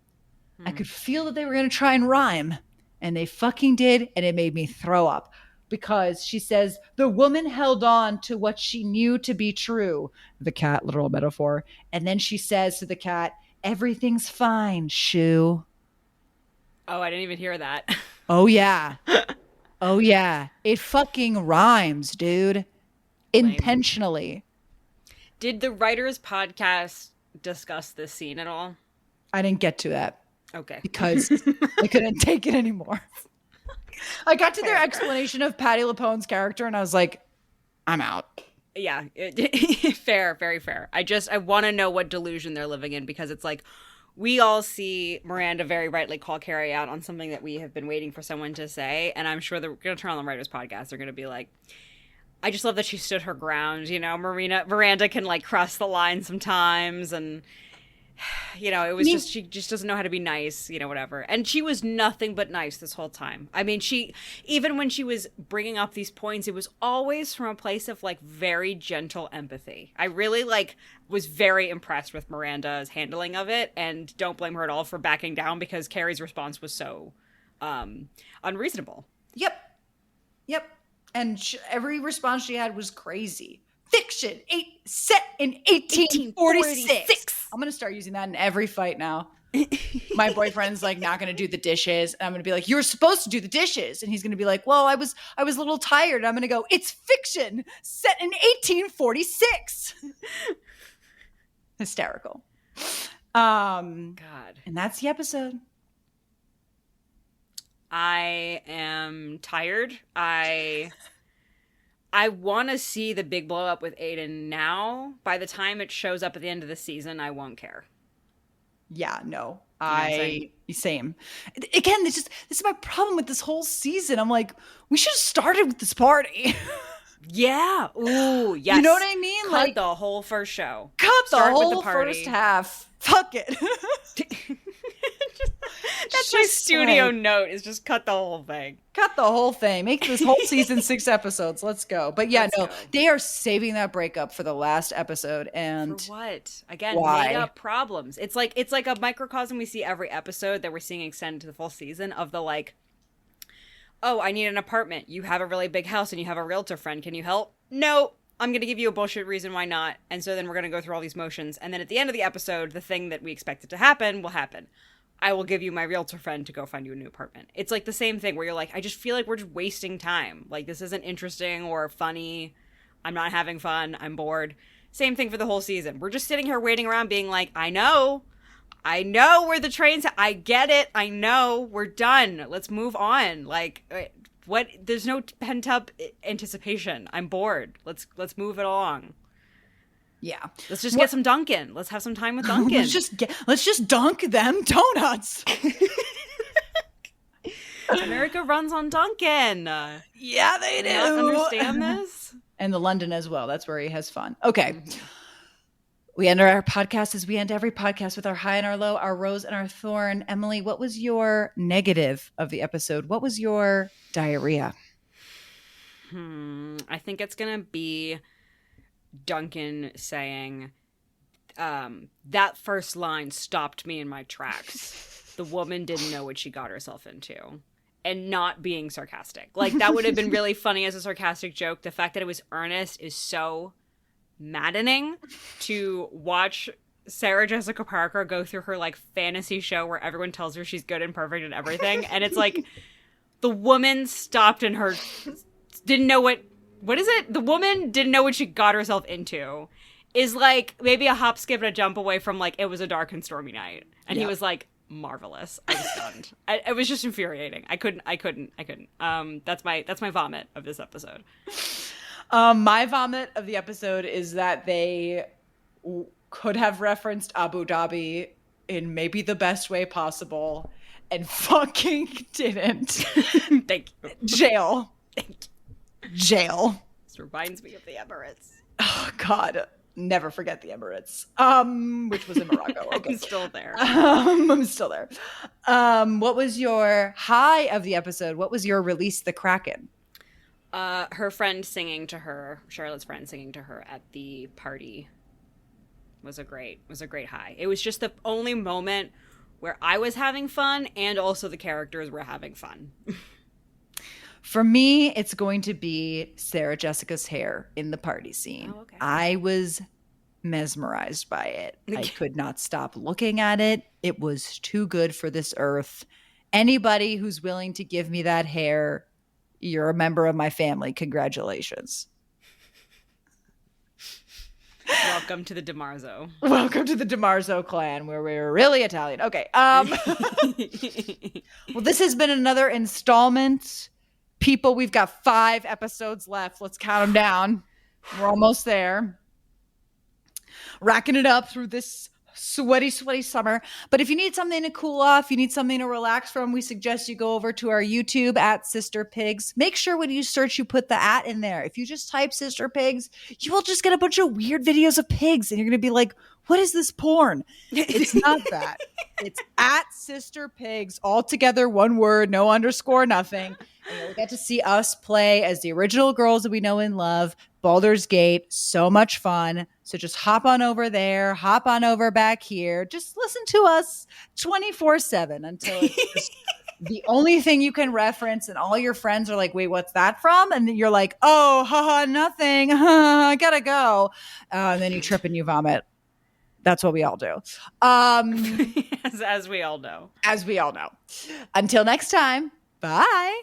I could feel that they were going to try and rhyme. And they fucking did. And it made me throw up. Because she says, the woman held on to what she knew to be true. The cat, literal metaphor. And then she says to the cat, everything's fine, Shu. Oh, I didn't even hear that. Oh, yeah. Oh, yeah. It fucking rhymes, dude. Intentionally. Did the writers' podcast discuss this scene at all? I didn't get to that. Okay. Because I couldn't take it anymore. I got to their explanation of Patti LuPone's character, and I was like, I'm out. Yeah. Fair, very fair. I want to know what delusion they're living in, because it's like, we all see Miranda very rightly call Carrie out on something that we have been waiting for someone to say. And I'm sure they're going to turn on the writers' podcast. They're going to be like, I just love that she stood her ground. You know, Miranda can like cross the line sometimes. And, you know, it was just, she just doesn't know how to be nice, you know, whatever. And she was nothing but nice this whole time. I mean, even when she was bringing up these points, it was always from a place of like very gentle empathy. I really like was very impressed with Miranda's handling of it, and don't blame her at all for backing down because Carrie's response was so unreasonable. Yep. And every response she had was crazy. Fiction, set in 1846. I'm going to start using that in every fight now. My boyfriend's like not going to do the dishes. And I'm going to be like, you're supposed to do the dishes. And he's going to be like, well, I was a little tired. And I'm going to go, it's fiction set in 1846. Hysterical. God. And that's the episode. I am tired. I want to see the big blow up with Aiden now. By the time it shows up at the end of the season, I won't care. Yeah, no. Same. Again, this is my problem with this whole season. I'm like, we should have started with this party. Yeah. Ooh, yes. You know what I mean? Cut like the whole first show. Start the whole first half. Fuck it. That's my studio note, is just cut the whole thing. Cut the whole thing. Make this whole season 6 episodes. Let's go. But yeah, they are saving that breakup for the last episode. And for what? Again, why? Made up problems. It's like a microcosm we see every episode that we're seeing extend to the full season of the like, oh, I need an apartment. You have a really big house and you have a realtor friend. Can you help? No. I'm going to give you a bullshit reason why not. And so then we're going to go through all these motions. And then at the end of the episode, the thing that we expected to happen will happen. I will give you my realtor friend to go find you a new apartment. It's like the same thing where you're like, I just feel like we're just wasting time. Like, this isn't interesting or funny. I'm not having fun. I'm bored. Same thing for the whole season. We're just sitting here waiting around being like, I know where the train's at. I get it. I know. We're done. Let's move on. Like, what? There's no pent up anticipation. I'm bored. Let's move it along. Yeah. Let's just get some Dunkin'. Let's have some time with Dunkin'. let's just dunk them donuts. America runs on Dunkin'. Yeah, they do. Not understand this? And the London as well. That's where he has fun. Okay. Mm-hmm. We end our podcast as we end every podcast with our high and our low, our rose and our thorn. Emily, what was your negative of the episode? What was your diarrhea? I think it's going to be Duncan saying, that first line stopped me in my tracks. The woman didn't know what she got herself into. And not being sarcastic. Like, that would have been really funny as a sarcastic joke. The fact that it was earnest is so maddening to watch Sarah Jessica Parker go through her, like, fantasy show where everyone tells her she's good and perfect and everything. And it's like, the woman stopped in her... didn't know what is it? The woman didn't know what she got herself into. Is like maybe a hop, skip, and a jump away from like, it was a dark and stormy night. And he was like, marvelous. I was stunned. It was just infuriating. I couldn't. That's my vomit of this episode. My vomit of the episode is that they could have referenced Abu Dhabi in maybe the best way possible and fucking didn't. Thank you. Jail. Thank you. Jail. This reminds me of the Emirates. Oh, God. Never forget the Emirates. Which was in Morocco. Okay. I'm still there. I'm still there. What was your high of the episode? What was your release the Kraken? Her friend singing to her, Charlotte's friend singing to her at the party was a great high. It was just the only moment where I was having fun and also the characters were having fun. For me, it's going to be Sarah Jessica's hair in the party scene. Oh, okay. I was mesmerized by it. I could not stop looking at it. It was too good for this earth. Anybody who's willing to give me that hair, you're a member of my family. Congratulations. Welcome to the DiMarzo. Welcome to the DiMarzo clan, where we're really Italian. Okay. Well, this has been another installment. People, we've got 5 episodes left. Let's count them down. We're almost there. Racking it up through this sweaty, sweaty summer. But if you need something to cool off, you need something to relax from, we suggest you go over to our YouTube at Sister Pigs. Make sure when you search, you put the at in there. If you just type Sister Pigs, you will just get a bunch of weird videos of pigs. And you're going to be like, what is this porn? It's not that. It's at Sister Pigs, all together, one word, no underscore, nothing. And you'll get to see us play as the original girls that we know and love. Baldur's Gate, so much fun. So just hop on over there, hop on over back here. Just listen to us 24/7 until it's just the only thing you can reference, and all your friends are like, wait, what's that from? And then you're like, oh, haha, nothing. I gotta go. And then you trip and you vomit. That's what we all do. As we all know. As we all know. Until next time, bye.